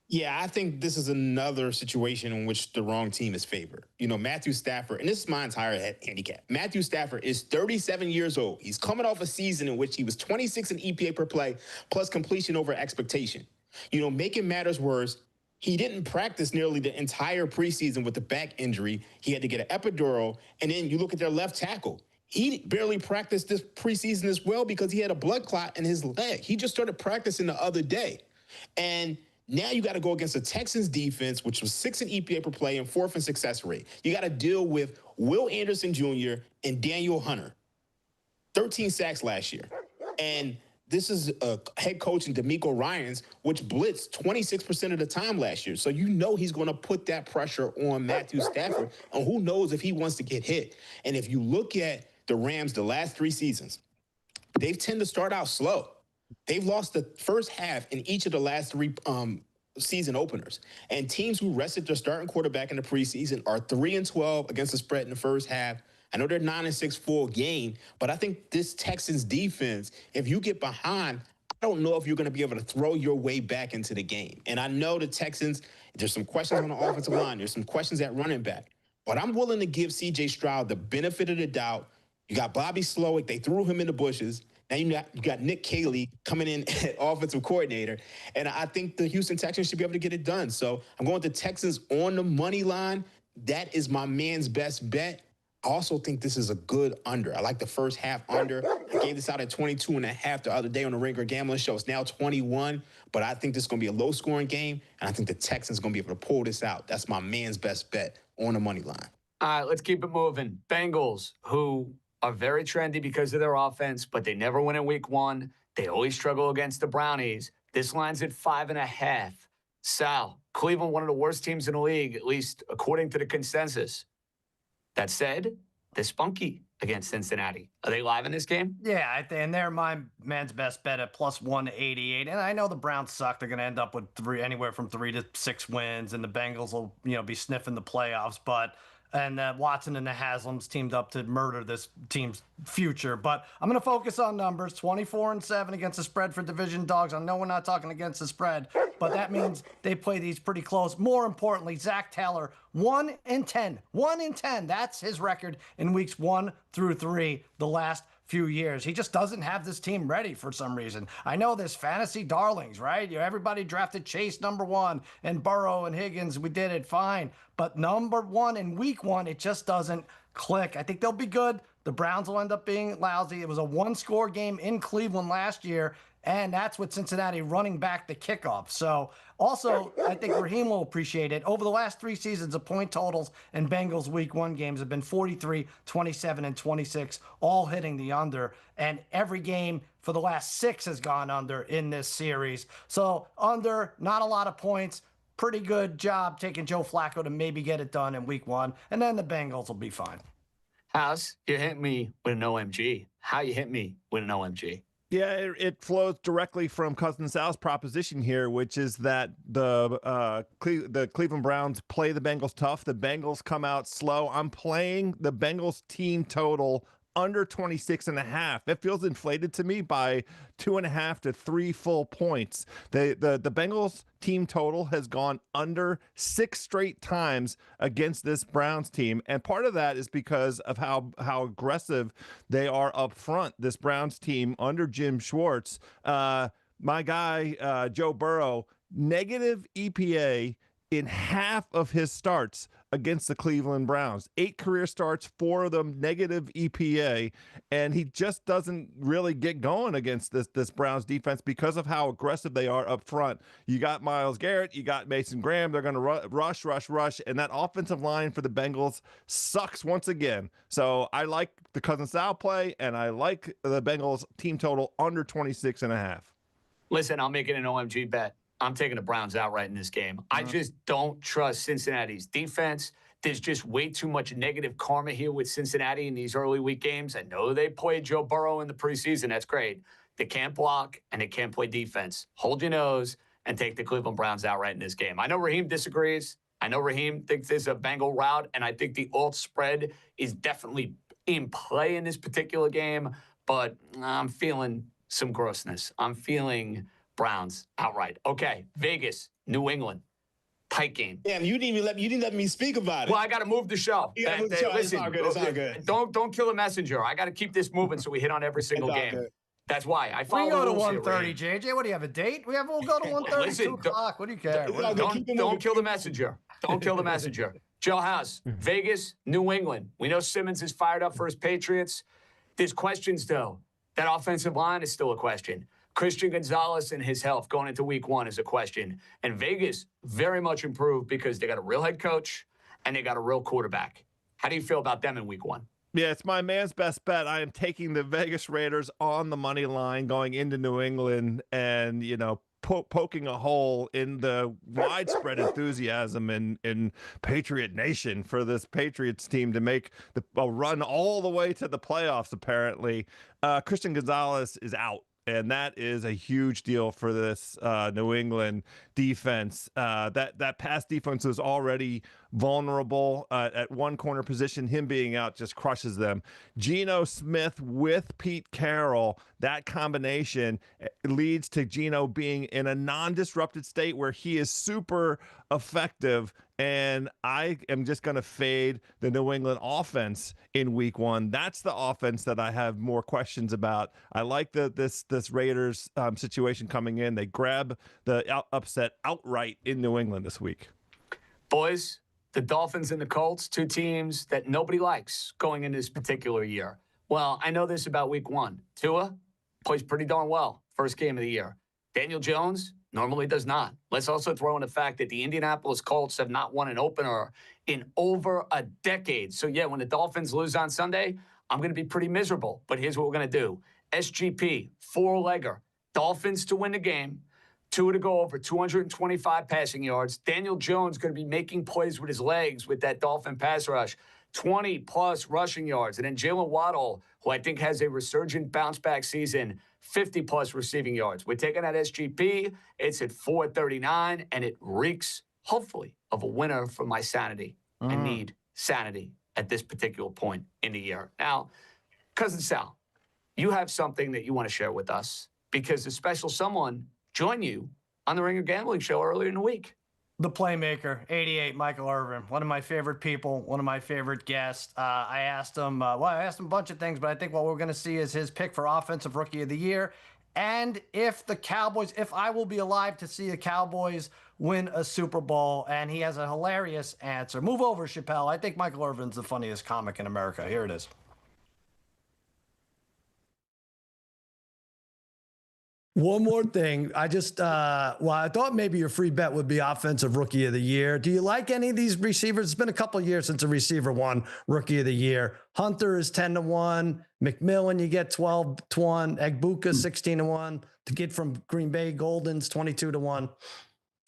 Speaker 4: Yeah, I think this is another situation in which the wrong team is favored. Matthew Stafford, and this is my entire handicap. Matthew Stafford is 37 years old. He's coming off a season in which he was 26 in EPA per play, plus completion over expectation. Making matters worse, he didn't practice nearly the entire preseason with the back injury. He had to get an epidural, and then you look at their left tackle. He barely practiced this preseason as well because he had a blood clot in his leg. He just started practicing the other day. And now you got to go against the Texans defense, which was 6th in EPA per play and 4th in success rate. You got to deal with Will Anderson Jr. and Daniel Hunter. 13 sacks last year. And this is a head coach in DeMeco Ryans, which blitzed 26% of the time last year. So he's going to put that pressure on Matthew Stafford. And who knows if he wants to get hit. And if you look at the Rams the last 3 seasons, they tend to start out slow. They've lost the first half in each of the last 3 season openers. And teams who rested their starting quarterback in the preseason are 3-12 against the spread in the first half. I know they're 9-6 full game, but I think this Texans defense, if you get behind, I don't know if you're going to be able to throw your way back into the game. And I know the Texans, there's some questions on the offensive line. There's some questions at running back. But I'm willing to give C.J. Stroud the benefit of the doubt. You got Bobby Slowick. They threw him in the bushes. Now you got Nick Caley coming in at offensive coordinator. And I think the Houston Texans should be able to get it done. So I'm going to Texans on the money line. That is my man's best bet. I also think this is a good under. I like the first half under. I gave this out at 22.5 the other day on the Ringer Gambling Show. It's now 21, but I think this is going to be a low-scoring game, and I think the Texans are going to be able to pull this out. That's my man's best bet on the money line.
Speaker 1: All right, let's keep it moving. Bengals, who are very trendy because of their offense, but they never win in week 1. They always struggle against the Brownies. This line's at 5.5. Sal, Cleveland, one of the worst teams in the league, at least according to the consensus. That said, they're spunky. against Cincinnati. Are they live in this game?
Speaker 2: Yeah, and they're my man's best bet at plus 188. And I know the Browns suck. They're going to end up with anywhere from 3 to 6 wins, and the Bengals will, be sniffing the playoffs. And Watson and the Haslams teamed up to murder this team's future. But I'm going to focus on numbers. 24-7 against the spread for division dogs. I know we're not talking against the spread, but that means they play these pretty close. More importantly, Zach Taylor, 1-10. 1-10. That's his record in weeks 1 through 3 the last few years. He just doesn't have this team ready for some reason. I know there's fantasy darlings, right? Everybody drafted Chase number 1 and Burrow and Higgins. We did it fine. But number 1 in week 1, it just doesn't click. I think they'll be good. The Browns will end up being lousy. It was a 1-score game in Cleveland last year, and that's with Cincinnati running back the kickoff. So also, I think Raheem will appreciate it. Over the last 3 seasons, the point totals in Bengals week 1 games have been 43, 27, and 26, all hitting the under. And every game for the last 6 has gone under in this series. So under, not a lot of points. Pretty good job taking Joe Flacco to maybe get it done in week 1. And then the Bengals will be fine.
Speaker 1: House, you hit me with an OMG. How you hit me with an OMG?
Speaker 3: Yeah, it flows directly from Cousin Sal's proposition here, which is that the Cleveland Browns play the Bengals tough. The Bengals come out slow. I'm playing the Bengals team total under 26.5. It feels inflated to me by 2.5 to 3 full points. The Bengals team total has gone under 6 straight times against this Browns team, and part of that is because of how aggressive they are up front. This Browns team under Jim Schwartz, my guy Joe Burrow, negative EPA in half of his starts against the Cleveland Browns. 8 career starts, 4 of them negative EPA, and he just doesn't really get going against this Browns defense because of how aggressive they are up front. You got Myles Garrett, you got Mason Graham. They're going to rush, and that offensive line for the Bengals sucks once again. So I like the Cousin Sal play, and I like the Bengals team total under 26.5.
Speaker 1: Listen, I'll make it an OMG bet. I'm taking the Browns outright in this game. I just don't trust Cincinnati's defense. There's just way too much negative karma here with Cincinnati in these early week games. I know they played Joe Burrow in the preseason. That's great. They can't block, and they can't play defense. Hold your nose and take the Cleveland Browns outright in this game. I know Raheem disagrees. I know Raheem thinks there's a Bengal route, and I think the alt spread is definitely in play in this particular game, but I'm feeling some grossness. I'm feeling Browns outright. Okay, Vegas, New England, tight game.
Speaker 4: Damn, you didn't let me speak about it.
Speaker 1: Well, I got to move the show.
Speaker 4: Listen,
Speaker 1: it's
Speaker 4: all good. It's all good.
Speaker 1: Don't kill the messenger. I got to keep this moving so we hit on every single game.
Speaker 4: Good.
Speaker 1: That's why I follow
Speaker 2: We go to
Speaker 1: the rules
Speaker 2: 1:30, JJ. What do you have, a date? We'll go to 1:30,
Speaker 1: Listen,
Speaker 2: 2 o'clock. What do you care?
Speaker 1: Don't kill the messenger. Don't kill the messenger. Joe House, Vegas, New England. We know Simmons is fired up for his Patriots. There's questions, though. That offensive line is still a question. Christian Gonzalez and his health going into week 1 is a question. And Vegas very much improved because they got a real head coach and they got a real quarterback. How do you feel about them in week 1?
Speaker 3: Yeah, it's my man's best bet. I am taking the Vegas Raiders on the money line going into New England and, poking a hole in the widespread enthusiasm in Patriot Nation for this Patriots team to make a run all the way to the playoffs, apparently. Christian Gonzalez is out. And that is a huge deal for this New England defense. That pass defense was already vulnerable at one corner position. Him being out just crushes them. Geno Smith with Pete Carroll, that combination leads to Geno being in a non-disrupted state where he is super effective. And I am just going to fade the New England offense in week 1. That's the offense that I have more questions about. I like this Raiders situation coming in. They grab the upset outright in New England this week.
Speaker 1: Boys, the Dolphins and the Colts, 2 teams that nobody likes going into this particular year. Well, I know this about week 1. Tua plays pretty darn well first game of the year. Daniel Jones normally does not. Let's also throw in the fact that the Indianapolis Colts have not won an opener in over a decade. So, yeah, when the Dolphins lose on Sunday, I'm going to be pretty miserable. But here's what we're going to do. SGP, 4-legger. Dolphins to win the game. Tua to go over 225 passing yards. Daniel Jones going to be making plays with his legs with that Dolphin pass rush. 20-plus rushing yards. And then Jalen Waddle, who I think has a resurgent bounce-back season, 50-plus receiving yards. We're taking that SGP. It's at 439, and it reeks, hopefully, of a winner for my sanity. I need sanity at this particular point in the year. Now, Cousin Sal, you have something that you want to share with us because a special someone joined you on the Ringer Gambling Show earlier in the week.
Speaker 2: The playmaker, 88, Michael Irvin, one of my favorite people, one of my favorite guests. I asked him, I asked him a bunch of things, but I think what we're going to see is his pick for Offensive Rookie of the Year. And if I will be alive to see the Cowboys win a Super Bowl. And he has a hilarious answer. Move over, Chappelle. I think Michael Irvin's the funniest comic in America. Here it is.
Speaker 6: One more thing. I thought maybe your free bet would be Offensive Rookie of the Year. Do you like any of these receivers? It's been a couple of years since a receiver won Rookie of the Year. Hunter is 10-1. McMillan, you get 12-1. Egbuka, 16-1. The kid from Green Bay, Golden's 22-1.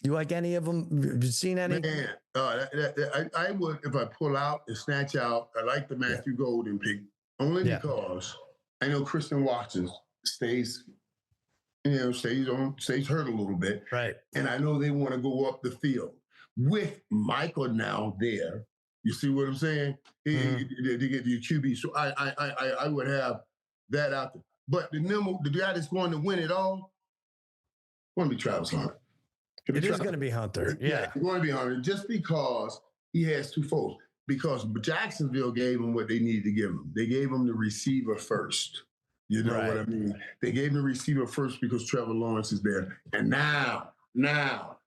Speaker 6: You like any of them? Have you seen any?
Speaker 7: Man, I would, if I pull out and snatch out, I like the Matthew Golden pick, only because I know Christian Watson stays hurt a little bit.
Speaker 6: Right.
Speaker 7: And I know they want to go up the field. With Michael now there, you see what I'm saying? To get the QB. So I would have that out there. But the guy that's going to win it all, going to be Travis Hunter.
Speaker 6: It is going to be Hunter. Yeah.
Speaker 7: It's going to be Hunter just because he has two folks. Because Jacksonville gave him what they needed to give him. They gave him the receiver first. You know what I mean? They gave him the receiver first because Trevor Lawrence is there. And now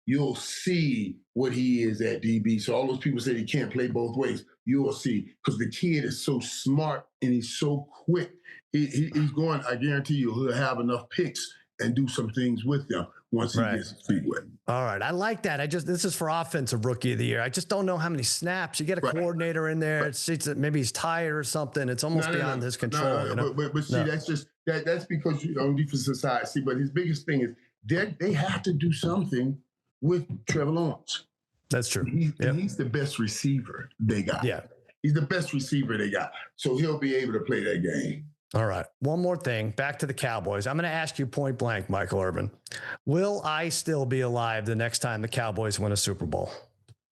Speaker 7: you'll see what he is at DB. So all those people say he can't play both ways. You'll see. Because the kid is so smart and he's so quick. He's going, I guarantee you, he'll have enough picks and do some things with them once he gets his feet wet.
Speaker 6: All right. I like that. This is for Offensive Rookie of the Year. I just don't know how many snaps. You get a coordinator in there. It's maybe he's tired or something. It's almost beyond his control.
Speaker 7: But see, that's because you're on defensive side. See, but his biggest thing is they have to do something with Trevor Lawrence.
Speaker 6: That's true.
Speaker 7: He's the best receiver they got.
Speaker 6: Yeah.
Speaker 7: He's the best receiver they got. So he'll be able to play that game.
Speaker 6: All right. One more thing. Back to the Cowboys. I'm going to ask you point blank, Michael Irvin. Will I still be alive the next time the Cowboys win a Super Bowl?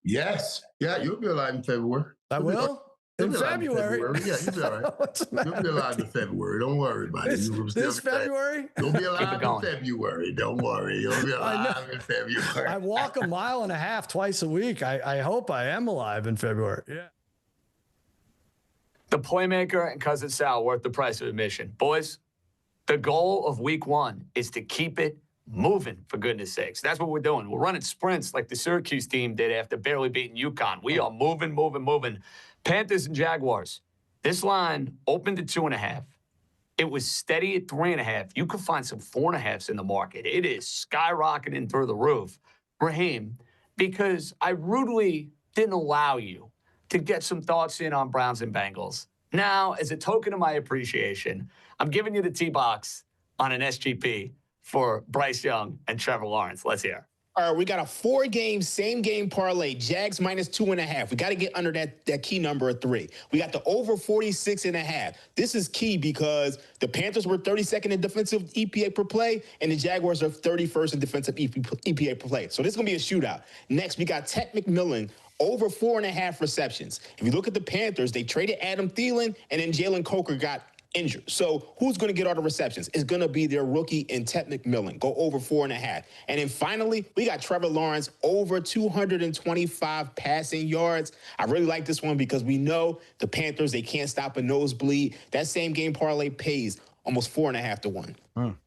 Speaker 7: Yes. Yeah, you'll be alive in February.
Speaker 6: I will? In February?
Speaker 7: Yeah, you'll be all right. You'll be alive in February. Don't worry about it.
Speaker 6: This February?
Speaker 7: You'll be alive in February. Don't worry. You'll be alive in February.
Speaker 6: I walk 1.5 miles twice a week. I hope I am alive in February. Yeah.
Speaker 1: The playmaker and Cousin Sal worth the price of admission. Boys, the goal of week one is to keep it moving, for goodness sakes. That's what we're doing. We're running sprints like the Syracuse team did after barely beating UConn. We are moving. Panthers and Jaguars. This line opened at 2.5. It was steady at 3.5. You could find some 4.5s in the market. It is skyrocketing through the roof. Raheem, because I rudely didn't allow you to get some thoughts in on Browns and Bengals. Now, as a token of my appreciation, I'm giving you the T-box on an SGP for Bryce Young and Trevor Lawrence. Let's hear.
Speaker 4: All right, we got a 4-game, same-game parlay. Jags minus 2.5. We got to get under that key number of 3. We got the over 46.5. This is key because the Panthers were 32nd in defensive EPA per play, and the Jaguars are 31st in defensive EPA per play. So this is going to be a shootout. Next, we got Ted McMillan, over 4.5 receptions. If you look at the Panthers, they traded Adam Thielen, and then Jalen Coker got injured. So who's going to get all the receptions? It's going to be their rookie in Ted McMillan. Go over 4.5. And then finally, we got Trevor Lawrence over 225 passing yards. I really like this one because we know the Panthers, they can't stop a nosebleed. That same game parlay pays almost 4.5 to 1.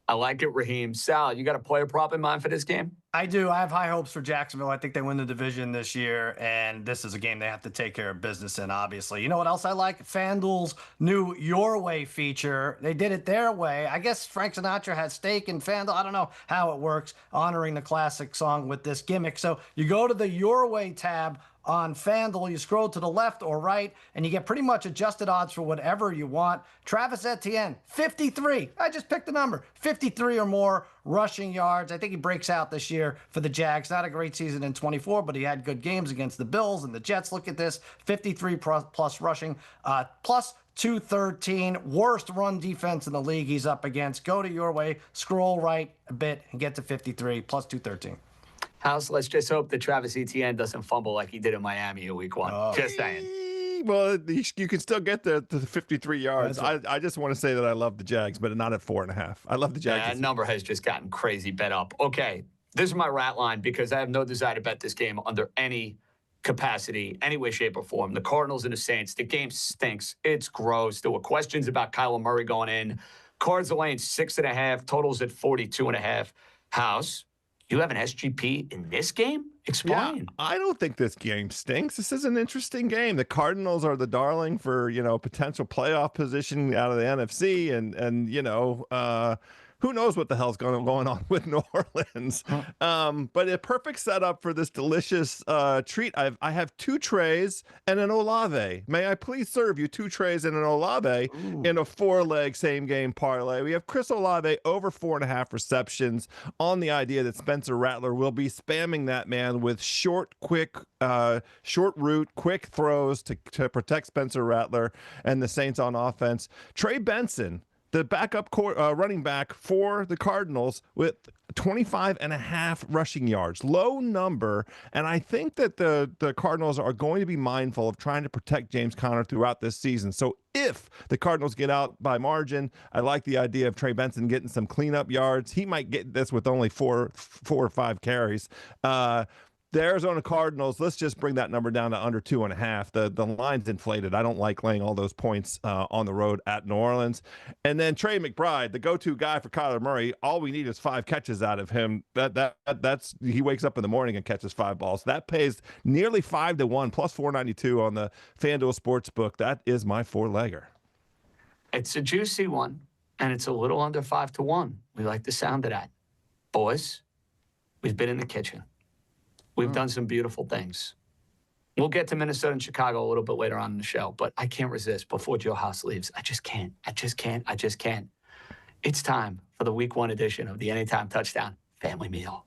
Speaker 1: I like it, Raheem. Sal, you got a player prop in mind for this game?
Speaker 2: I do. I have high hopes for Jacksonville. I think they win the division this year, and this is a game they have to take care of business in, obviously. You know what else I like? FanDuel's new Your Way feature. They did it their way. I guess Frank Sinatra had stake in FanDuel. I don't know how it works, honoring the classic song with this gimmick. So you go to the Your Way tab on FanDuel. You scroll to the left or right, and you get pretty much adjusted odds for whatever you want. Travis Etienne, 53. I just picked the number. 53 or more rushing yards. I think he breaks out this year for the Jags. Not a great season in 24, but he had good games against the Bills and the Jets. Look at this, 53 plus rushing, plus 213. Worst run defense in the league he's up against. Go to your way, scroll right a bit, and get to 53 plus 213.
Speaker 1: House, let's just hope that Travis Etienne doesn't fumble like he did in Miami in week 1. Just saying.
Speaker 3: Well, you can still get to the 53 yards. Right. I just want to say that I love the Jags, but not at 4.5. I love the Jags.
Speaker 1: That number has just gotten crazy bet up. Okay, this is my rat line because I have no desire to bet this game under any capacity, any way, shape, or form. The Cardinals and the Saints, the game stinks. It's gross. There were questions about Kyler Murray going in. Cards are laying 6.5, totals at 42.5. House, you have an SGP in this game? Explain.
Speaker 3: Yeah, I don't think this game stinks. This is an interesting game. The Cardinals are the darling for, potential playoff position out of the NFC. And who knows what the hell's going on with New Orleans. But a perfect setup for this delicious treat. I have 2 trays and an Olave. May I please serve you 2 trays and an Olave in a 4-leg same game parlay? We have Chris Olave over 4.5 receptions on the idea that Spencer Rattler will be spamming that man with short route, quick throws to protect Spencer Rattler and the Saints on offense. Trey Benson, the backup running back for the Cardinals, with 25.5 rushing yards. Low number, and I think that the Cardinals are going to be mindful of trying to protect James Conner throughout this season. So if the Cardinals get out by margin, I like the idea of Trey Benson getting some cleanup yards. He might get this with only four or 5 carries. The Arizona Cardinals, let's just bring that number down to under 2.5. The line's inflated. I don't like laying all those points on the road at New Orleans. And then Trey McBride, the go-to guy for Kyler Murray. All we need is 5 catches out of him. That's he wakes up in the morning and catches 5 balls. That pays nearly 5-1 plus 492 on the FanDuel Sportsbook. That is my 4-legger.
Speaker 1: It's a juicy one, and it's a little under 5-1. We like the sound of that. Boys, we've been in the kitchen. We've done some beautiful things. We'll get to Minnesota and Chicago a little bit later on in the show, but I can't resist before Joe House leaves. I just can't. It's time for the Week 1 edition of the Anytime Touchdown Family Meal.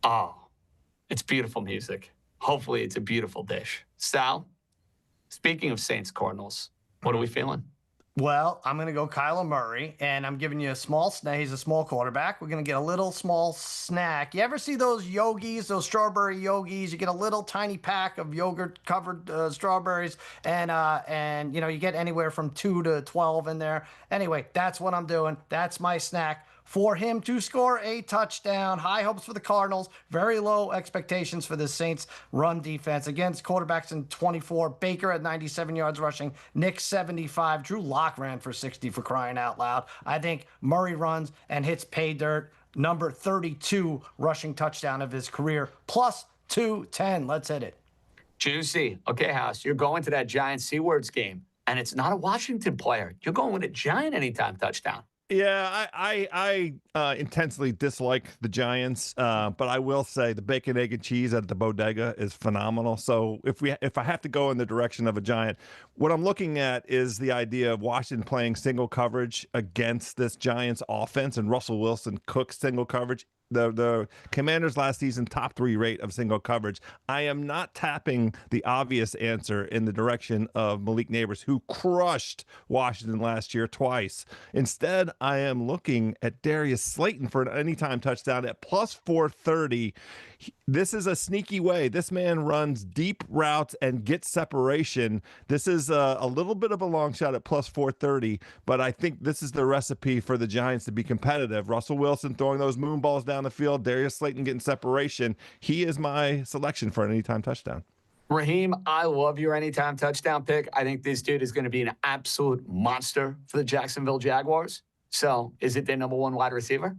Speaker 1: Oh, it's beautiful music. Hopefully it's a beautiful dish. Sal, speaking of Saints Cardinals, what are we feeling?
Speaker 2: Well, I'm going to go Kyler Murray, and I'm giving you a small snack. He's a small quarterback. We're going to get a little small snack. You ever see those yogis, those strawberry yogis? You get a little tiny pack of yogurt-covered strawberries, and you get anywhere from 2 to 12 in there. Anyway, that's what I'm doing. That's my snack. For him to score a touchdown. High hopes for the Cardinals. Very low expectations for the Saints run defense. Against quarterbacks in 24. Baker at 97 yards rushing. Nick 75. Drew Lock ran for 60 for crying out loud. I think Murray runs and hits pay dirt. Number 32 rushing touchdown of his career. Plus 210. Let's hit it.
Speaker 1: Juicy. Okay, House, you're going to that Giant C-Words game, and it's not a Washington player. You're going with a Giant anytime touchdown.
Speaker 3: Yeah, I intensely dislike the Giants, but I will say the bacon, egg, and cheese at the bodega is phenomenal. So if I have to go in the direction of a Giant, what I'm looking at is the idea of Washington playing single coverage against this Giants offense, and Russell Wilson cooks single coverage. The Commanders last season, top 3 rate of single coverage. I am not tapping the obvious answer in the direction of Malik Neighbors, who crushed Washington last year twice. Instead, I am looking at Darius Slayton for an anytime touchdown at plus 430. This is a sneaky way. This man runs deep routes and gets separation. This is a little bit of a long shot at plus 430, but I think this is the recipe for the Giants to be competitive. Russell Wilson throwing those moon balls down the field, Darius Slayton getting separation. He is my selection for an anytime touchdown.
Speaker 1: Raheem, I love your anytime touchdown pick. I think this dude is going to be an absolute monster for the Jacksonville Jaguars. So is it their number 1 wide receiver?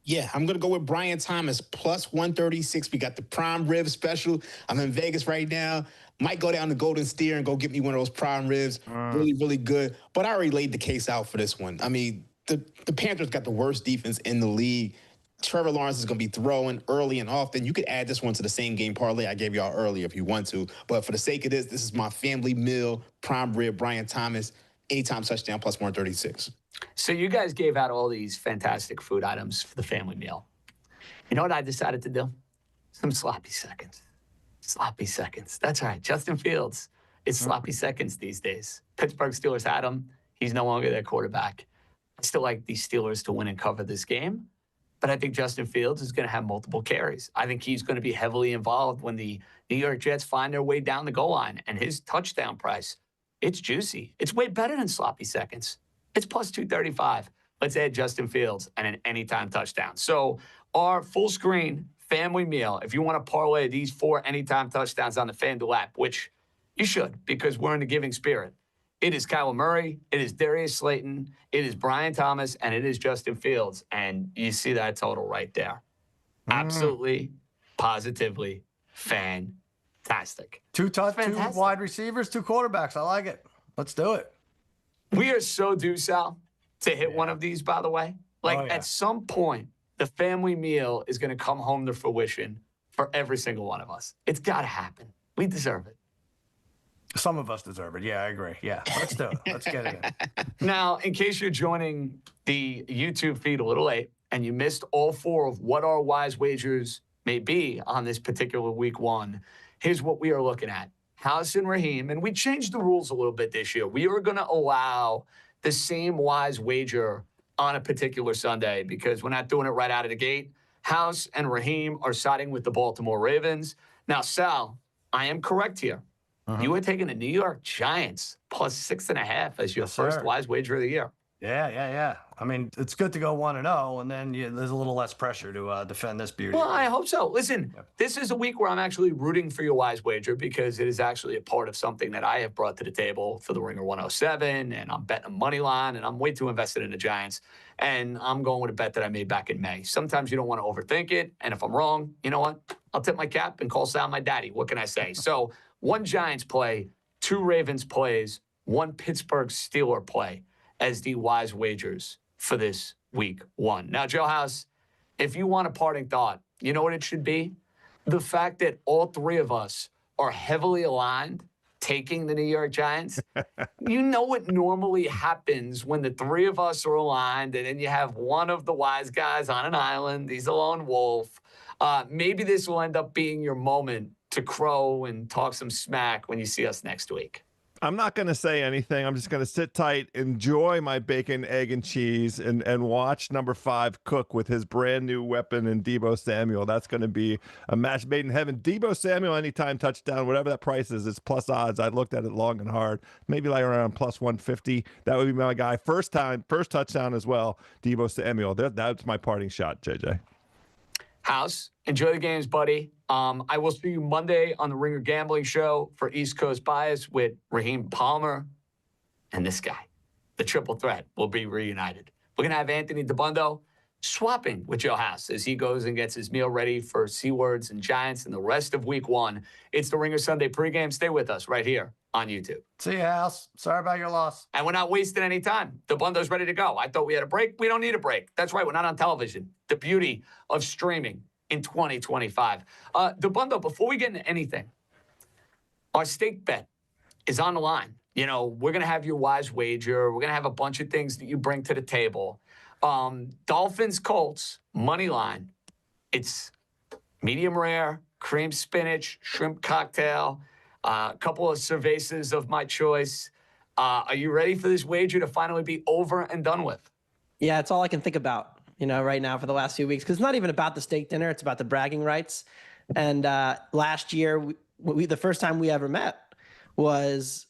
Speaker 4: Yeah, I'm going to go with Brian Thomas, plus 136. We got the prime rib special. I'm in Vegas right now. Might go down to Golden Steer and go get me one of those prime ribs. Really, really good. But I already laid the case out for this one. I mean, the Panthers got the worst defense in the league. Trevor Lawrence is going to be throwing early and often. You could add this one to the same game parlay I gave y'all earlier if you want to. But for the sake of this is my family meal, prime rib, Brian Thomas, anytime touchdown plus 136.
Speaker 1: So you guys gave out all these fantastic food items for the family meal. You know what I decided to do? Some sloppy seconds. Sloppy seconds. That's right. Justin Fields. It's sloppy seconds these days. Pittsburgh Steelers had him. He's no longer their quarterback. I still like these Steelers to win and cover this game. But I think Justin Fields is going to have multiple carries. I think he's going to be heavily involved when the New York Jets find their way down the goal line. And his touchdown price, it's juicy. It's way better than sloppy seconds. It's plus 235. Let's add Justin Fields and an anytime touchdown. So our full screen family meal, if you want to parlay these 4 anytime touchdowns on the FanDuel app, which you should because we're in the giving spirit. It is Kyler Murray, it is Darius Slayton, it is Brian Thomas, and it is Justin Fields. And you see that total right there. Absolutely, positively fantastic.
Speaker 2: 2 wide receivers, 2 quarterbacks. I like it. Let's do it.
Speaker 1: We are so due, Sal, to hit one of these, by the way. Like, at some point, the family meal is going to come home to fruition for every single one of us. It's got to happen. We deserve it.
Speaker 2: Some of us deserve it. Yeah, I agree. Yeah, let's do it. Let's get it in.
Speaker 1: Now, in case you're joining the YouTube feed a little late and you missed all 4 of what our wise wagers may be on this particular week 1, here's what we are looking at. House and Raheem, and we changed the rules a little bit this year. We are going to allow the same wise wager on a particular Sunday because we're not doing it right out of the gate. House and Raheem are siding with the Baltimore Ravens. Now, Sal, I am correct here. You are taking the New York Giants plus 6.5 as your first wise wager of the year.
Speaker 2: Yeah. I mean, it's good to go 1-0, and then there's a little less pressure to defend this beauty.
Speaker 1: Well, I hope so. Listen, this is a week where I'm actually rooting for your wise wager because it is actually a part of something that I have brought to the table for the Ringer 107, and I'm betting a money line, and I'm way too invested in the Giants, and I'm going with a bet that I made back in May. Sometimes you don't want to overthink it, and if I'm wrong, you know what? I'll tip my cap and call Sal my daddy. What can I say? So 1 Giants play, 2 Ravens plays, 1 Pittsburgh Steeler play as the wise wagers for this week 1. Now, Joe House, if you want a parting thought, you know what it should be? The fact that all 3 of us are heavily aligned taking the New York Giants. You know what normally happens when the 3 of us are aligned and then you have one of the wise guys on an island. He's a lone wolf. Maybe this will end up being your moment to crow and talk some smack when you see us next week.
Speaker 3: I'm not going to say anything. I'm just going to sit tight, enjoy my bacon, egg, and cheese, and watch number 5 cook with his brand new weapon in Deebo Samuel. That's going to be a match made in heaven. Deebo Samuel, anytime touchdown, whatever that price is, it's plus odds. I looked at it long and hard. Maybe like around plus 150. That would be my guy. First touchdown as well. Deebo Samuel. That's my parting shot, JJ.
Speaker 1: House, enjoy the games, buddy. I will see you Monday on the Ringer Gambling Show for East Coast Bias with Raheem Palmer and this guy. The triple threat will be reunited. We're going to have Anthony Dabbundo swapping with Joe House as he goes and gets his meal ready for C-Words and Giants and the rest of week 1. It's the Ringer Sunday pregame. Stay with us right here on YouTube.
Speaker 2: See you, House. Sorry about your loss.
Speaker 1: And we're not wasting any time. Dabundo's ready to go. I thought we had a break. We don't need a break. That's right. We're not on television. The beauty of streaming in 2025. Dabbundo, before we get into anything, our stake bet is on the line. You know, we're going to have your wise wager. We're going to have a bunch of things that you bring to the table. Dolphins, Colts, money line. It's medium rare, cream spinach, shrimp cocktail, a couple of cervezas of my choice. Are you ready for this wager to finally be over and done with?
Speaker 8: Yeah, it's all I can think about, right now for the last few weeks. Because it's not even about the steak dinner. It's about the bragging rights. And last year, the first time we ever met was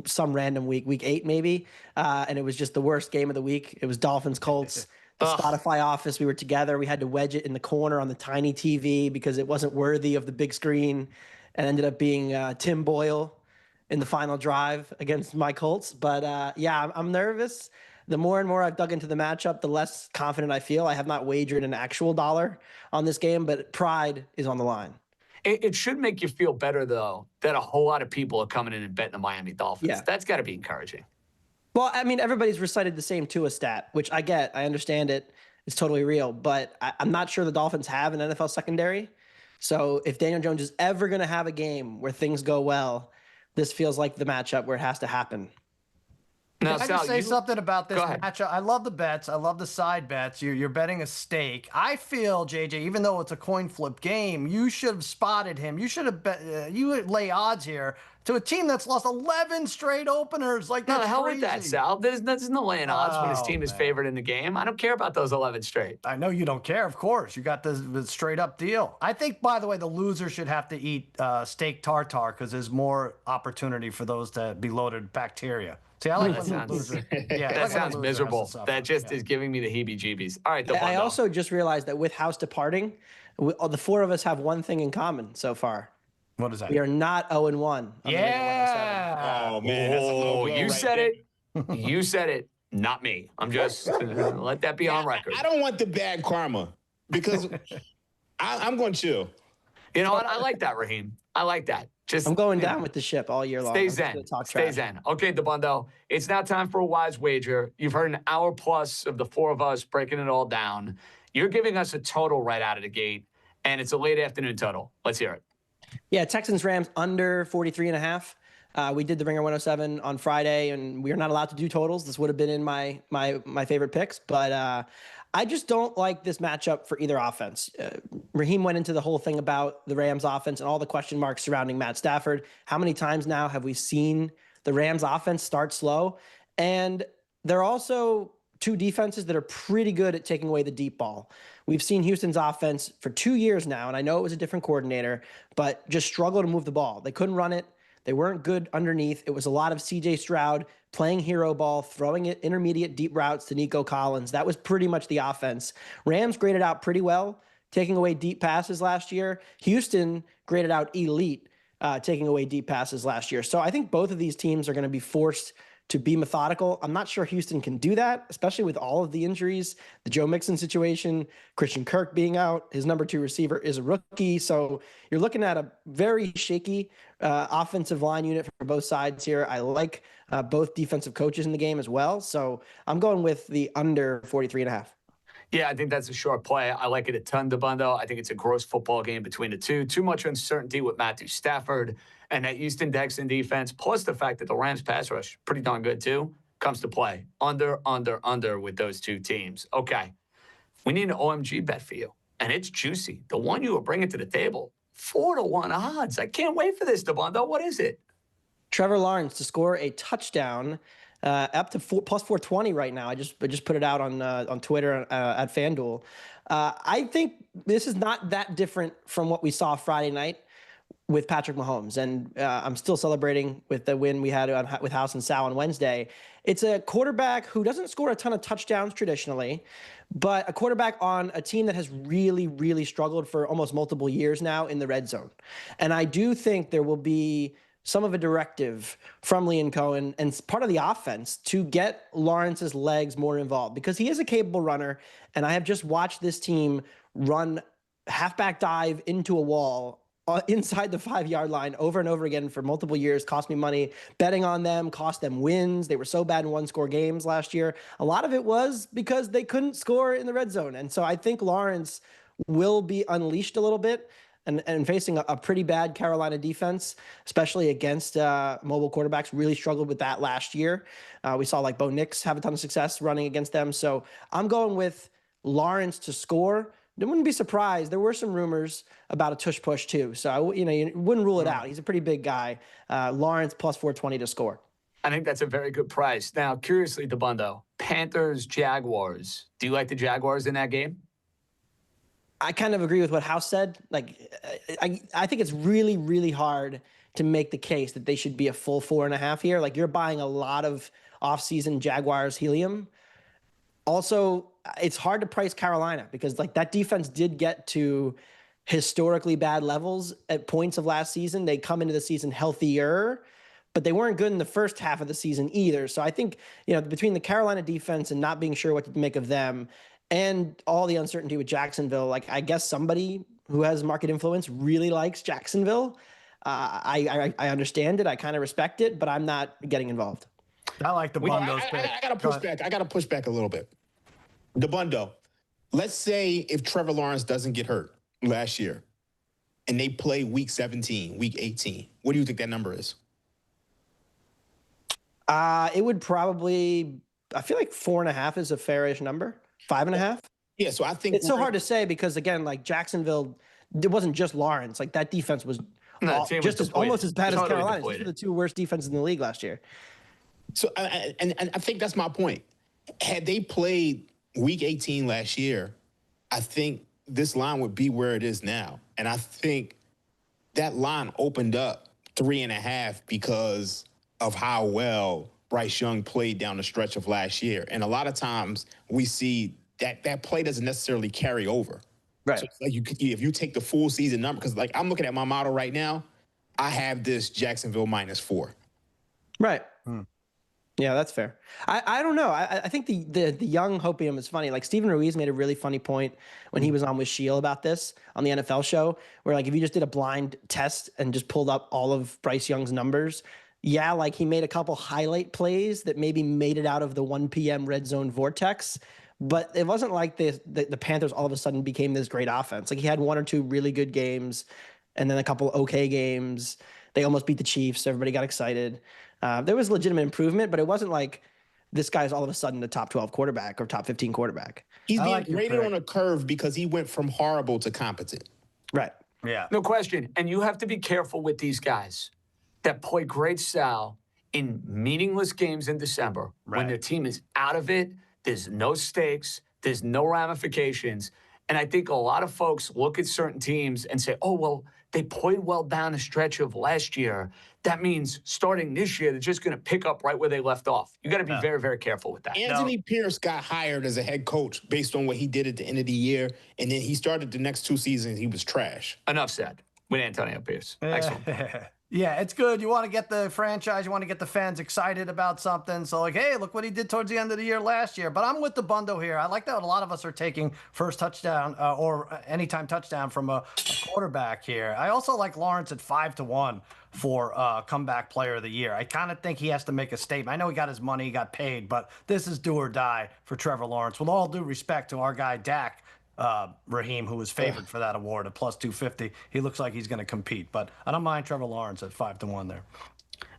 Speaker 8: some random week 8 maybe, and it was just the worst game of the week. It was Dolphins Colts. The Spotify office, we were together. We had to wedge it in the corner on the tiny TV because it wasn't worthy of the big screen, and ended up being Tim Boyle in the final drive against my Colts. But yeah, I'm nervous. The more and more I've dug into the matchup, the less confident I feel. I have not wagered an actual dollar on this game, but pride is on the line.
Speaker 1: It should make you feel better, though, that a whole lot of people are coming in and betting the Miami Dolphins.
Speaker 8: Yeah.
Speaker 1: That's got to be encouraging.
Speaker 8: Well, I mean, everybody's recited the same Tua stat, which I get. I understand it. It's totally real. But I'm not sure the Dolphins have an NFL secondary. So if Daniel Jones is ever going to have a game where things go well, this feels like the matchup where it has to happen.
Speaker 1: Now,
Speaker 2: Can I
Speaker 1: Sal,
Speaker 2: just say something about this
Speaker 1: Go ahead.
Speaker 2: matchup? I love the bets. I love the side bets. You're betting a stake. I feel, JJ, even though it's a coin flip game, you should have spotted him. You should have bet. You would lay odds here to a team that's lost 11 straight openers. Like,
Speaker 1: No,
Speaker 2: that's
Speaker 1: the hell
Speaker 2: crazy.
Speaker 1: with that, Sal. There's no laying odds when his
Speaker 2: Oh,
Speaker 1: team is
Speaker 2: man.
Speaker 1: favored in the game. I don't care about those 11 straight.
Speaker 2: I know you don't care, of course. You got the straight up deal. I think, by the way, the loser should have to eat steak tartare because there's more opportunity for those to be loaded with bacteria. See, I like
Speaker 1: That
Speaker 2: when the
Speaker 1: sounds-
Speaker 2: loser. Yeah, I like
Speaker 1: That
Speaker 2: when
Speaker 1: sounds
Speaker 2: the loser has to
Speaker 1: miserable.
Speaker 2: suffer.
Speaker 1: That just
Speaker 2: Yeah.
Speaker 1: is giving me the heebie-jeebies. All right,
Speaker 8: I
Speaker 1: Dabbundo.
Speaker 8: also just realized that with House departing, the four of us have one thing in common so far.
Speaker 2: What is that?
Speaker 8: We are not 0-1.
Speaker 2: Yeah.
Speaker 4: Oh man, that's a low
Speaker 1: Oh,
Speaker 4: blow
Speaker 1: you
Speaker 4: right
Speaker 1: said
Speaker 4: there.
Speaker 1: it. You said it, not me. I'm just let that be on record.
Speaker 4: I don't want the bad karma because I'm going to chill.
Speaker 1: You know what? I like that, Raheem. I like that. Just
Speaker 8: I'm going
Speaker 1: you know,
Speaker 8: down with the ship all year long.
Speaker 1: Stay
Speaker 8: I'm just
Speaker 1: zen.
Speaker 8: gonna talk
Speaker 1: Stay
Speaker 8: trash.
Speaker 1: zen. Okay, Dabbundo. It's now time for a wise wager. You've heard an hour plus of the four of us breaking it all down. You're giving us a total right out of the gate, and it's a late afternoon total. Let's hear it.
Speaker 8: Yeah, Texans Rams under 43.5. We did the Ringer 107 on Friday, and we are not allowed to do totals. This would have been in my favorite picks, but I just don't like this matchup for either offense. Raheem went into the whole thing about the Rams offense and all the question marks surrounding Matt Stafford. How many times now have we seen the Rams offense start slow? And they're also two defenses that are pretty good at taking away the deep ball. We've seen Houston's offense for 2 years now, and I know it was a different coordinator, but just struggle to move the ball. They couldn't run it. They weren't good underneath. It was a lot of CJ Stroud playing hero ball, throwing it intermediate deep routes to Nico Collins. That was pretty much the offense. Rams graded out pretty well, taking away deep passes last year. Houston graded out elite, taking away deep passes last year. So I think both of these teams are going to be forced to be methodical. I'm not sure Houston can do that, especially with all of the injuries, the Joe Mixon situation, Christian Kirk being out. His number 2 receiver is a rookie. So you're looking at a very shaky offensive line unit for both sides here. I like both defensive coaches in the game as well. So I'm going with the under 43.5.
Speaker 1: Yeah, I think that's a short play. I like it a ton, Dabbundo. I think it's a gross football game between the two. Too much uncertainty with Matthew Stafford and that Houston Texan defense, plus the fact that the Rams pass rush, pretty darn good too, comes to play. Under with those two teams. Okay, we need an OMG bet for you, and it's juicy. The one you were bringing to the table, 4-1 odds. I can't wait for this, Dabbundo. What is it?
Speaker 8: Trevor Lawrence to score a touchdown, up to plus 420 right now. I just put it out on Twitter at FanDuel. I think this is not that different from what we saw Friday night with Patrick Mahomes, and I'm still celebrating with the win we had with House and Sal on Wednesday. It's a quarterback who doesn't score a ton of touchdowns traditionally, but a quarterback on a team that has really, really struggled for almost multiple years now in the red zone. And I do think there will be some of a directive from Liam Cohen and part of the offense to get Lawrence's legs more involved because he is a capable runner. And I have just watched this team run halfback dive into a wall inside the 5-yard line over and over again for multiple years. Cost me money betting on them, cost them wins. They were so bad in 1-score games last year. A lot of it was because they couldn't score in the red zone. And so I think Lawrence will be unleashed a little bit. And facing a pretty bad Carolina defense, especially against mobile quarterbacks, really struggled with that last year. We saw like Bo Nix have a ton of success running against them. So I'm going with Lawrence to score. I wouldn't be surprised. There were some rumors about a tush push too. So you wouldn't rule it out. He's a pretty big guy. Lawrence plus 420 to score.
Speaker 1: I think that's a very good price. Now, curiously, Dabbundo, Panthers, Jaguars. Do you like the Jaguars in that game?
Speaker 8: I kind of agree with what House said. Like, I think it's really, really hard to make the case that they should be a full 4.5 here. Like, you're buying a lot of offseason Jaguars helium. Also, it's hard to price Carolina because like that defense did get to historically bad levels at points of last season. They come into the season healthier, but they weren't good in the first half of the season either. So I think, between the Carolina defense and not being sure what to make of them and all the uncertainty with Jacksonville, like I guess somebody who has market influence really likes Jacksonville. I understand it. I kind of respect it, but I'm not getting involved.
Speaker 2: I like the Bundo's pick.
Speaker 4: I got to push back. I got to push back a little bit. Dabbundo, let's say if Trevor Lawrence doesn't get hurt last year and they play week 17, week 18, what do you think that number is?
Speaker 8: It would probably, I feel like 4.5 is a fairish number. 5.5.
Speaker 4: Yeah, so I think
Speaker 8: It's so hard to say because, again, like Jacksonville, it wasn't just Lawrence. Like that defense was almost as bad as Carolina. These were the two worst defenses in the league last year.
Speaker 4: So, and I think that's my point. Had they played week 18 last year, I think this line would be where it is now. And I think that line opened up 3.5 because of how well Bryce Young played down the stretch of last year. And a lot of times we see that play doesn't necessarily carry over.
Speaker 8: Right.
Speaker 4: So like if you take the full season number, because like I'm looking at my model right now, I have this Jacksonville -4.
Speaker 8: Right. Yeah, that's fair. I don't know. I think the young hopium is funny. Like Steven Ruiz made a really funny point when he was on with Sheil about this on the NFL show, where like if you just did a blind test and just pulled up all of Bryce Young's numbers, yeah, like he made a couple highlight plays that maybe made it out of the 1 p.m. red zone vortex. But it wasn't like the Panthers all of a sudden became this great offense. Like he had 1 or 2 really good games and then a couple okay games. They almost beat the Chiefs. Everybody got excited. There was legitimate improvement, but it wasn't like this guy's all of a sudden a top 12 quarterback or top 15 quarterback.
Speaker 4: He's being rated on a curve because he went from horrible to competent.
Speaker 8: Right.
Speaker 2: Yeah.
Speaker 1: No question. And you have to be careful with these guys that play great style in meaningless games in December when their team is out of it. There's no stakes. There's no ramifications. And I think a lot of folks look at certain teams and say, oh, well, they played well down the stretch of last year. That means starting this year, they're just going to pick up right where they left off. You got to be very, very careful with that.
Speaker 4: Anthony Pierce got hired as a head coach based on what he did at the end of the year. And then he started the next 2 seasons. He was trash.
Speaker 1: Enough said with Antonio Pierce. Excellent.
Speaker 2: Yeah, it's good. You want to get the franchise, you want to get the fans excited about something. So like, hey, look what he did towards the end of the year last year. But I'm with Dabbundo here. I like that a lot of us are taking first touchdown or anytime touchdown from a quarterback here. I also like Lawrence at 5-1 for comeback player of the year. I kind of think he has to make a statement. I know he got his money, he got paid, but this is do or die for Trevor Lawrence. With all due respect to our guy Dak, Raheem, who was favored for that award at +250. He looks like he's going to compete, but I don't mind Trevor Lawrence at 5-1 there.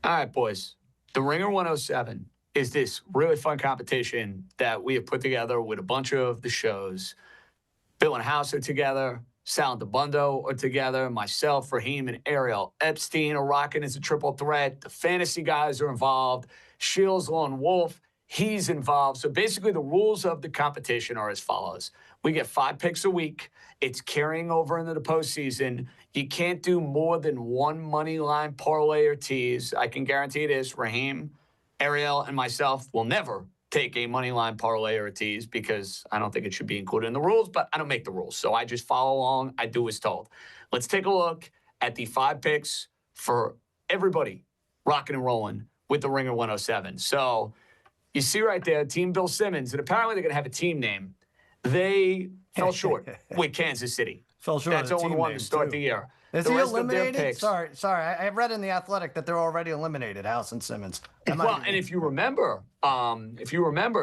Speaker 1: All right, boys. The Ringer 107 is this really fun competition that we have put together with a bunch of the shows. Bill and House are together. Sal and Dabbundo are together. Myself, Raheem, and Ariel Epstein are rocking as a triple threat. The fantasy guys are involved. Shields Lone Wolf, he's involved. So basically the rules of the competition are as follows. We get 5 picks a week. It's carrying over into the postseason. You can't do more than 1 money line parlay or tease. I can guarantee this. Raheem, Ariel, and myself will never take a money line parlay or a tease because I don't think it should be included in the rules, but I don't make the rules. So I just follow along. I do as told. Let's take a look at the 5 picks for everybody rocking and rolling with the Ringer 107. So you see right there, Team Bill Simmons, and apparently they're going to have a team name. They fell short with Kansas City.
Speaker 2: Fell short.
Speaker 1: That's 0-1 to start the year.
Speaker 2: Is
Speaker 1: the
Speaker 2: he
Speaker 1: rest
Speaker 2: eliminated?
Speaker 1: Of their picks,
Speaker 2: Sorry. I read in The Athletic that they're already eliminated, House and Simmons.
Speaker 1: Well, and if you remember,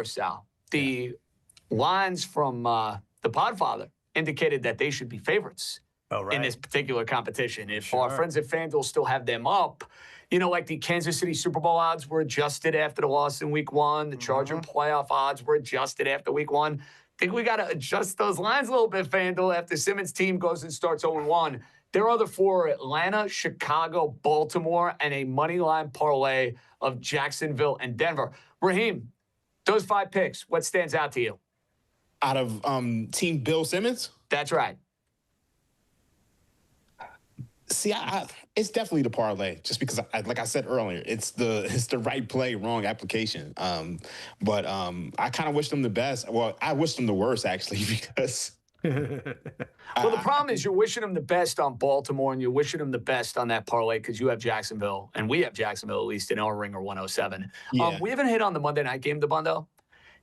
Speaker 1: Sal, the lines from the Podfather indicated that they should be favorites in this particular competition. If our friends at FanDuel still have them up, you know, like the Kansas City Super Bowl odds were adjusted after the loss in week 1. The Charger playoff odds were adjusted after week 1. I think we got to adjust those lines a little bit, FanDuel, after Simmons' team goes and starts 0-1. Their other 4 are Atlanta, Chicago, Baltimore, and a money line parlay of Jacksonville and Denver. Raheem, those 5 picks, what stands out to you?
Speaker 4: Out of Team Bill Simmons?
Speaker 1: That's right.
Speaker 4: See, it's definitely the parlay, just because, like I said earlier, it's the right play, wrong application. But I kind of wish them the best. Well, I wish them the worst, actually, because...
Speaker 1: Well, the problem is you're wishing them the best on Baltimore and you're wishing them the best on that parlay because you have Jacksonville, and we have Jacksonville at least in our Ringer 107.
Speaker 4: Yeah.
Speaker 1: We haven't hit on the Monday night game, Dabbundo.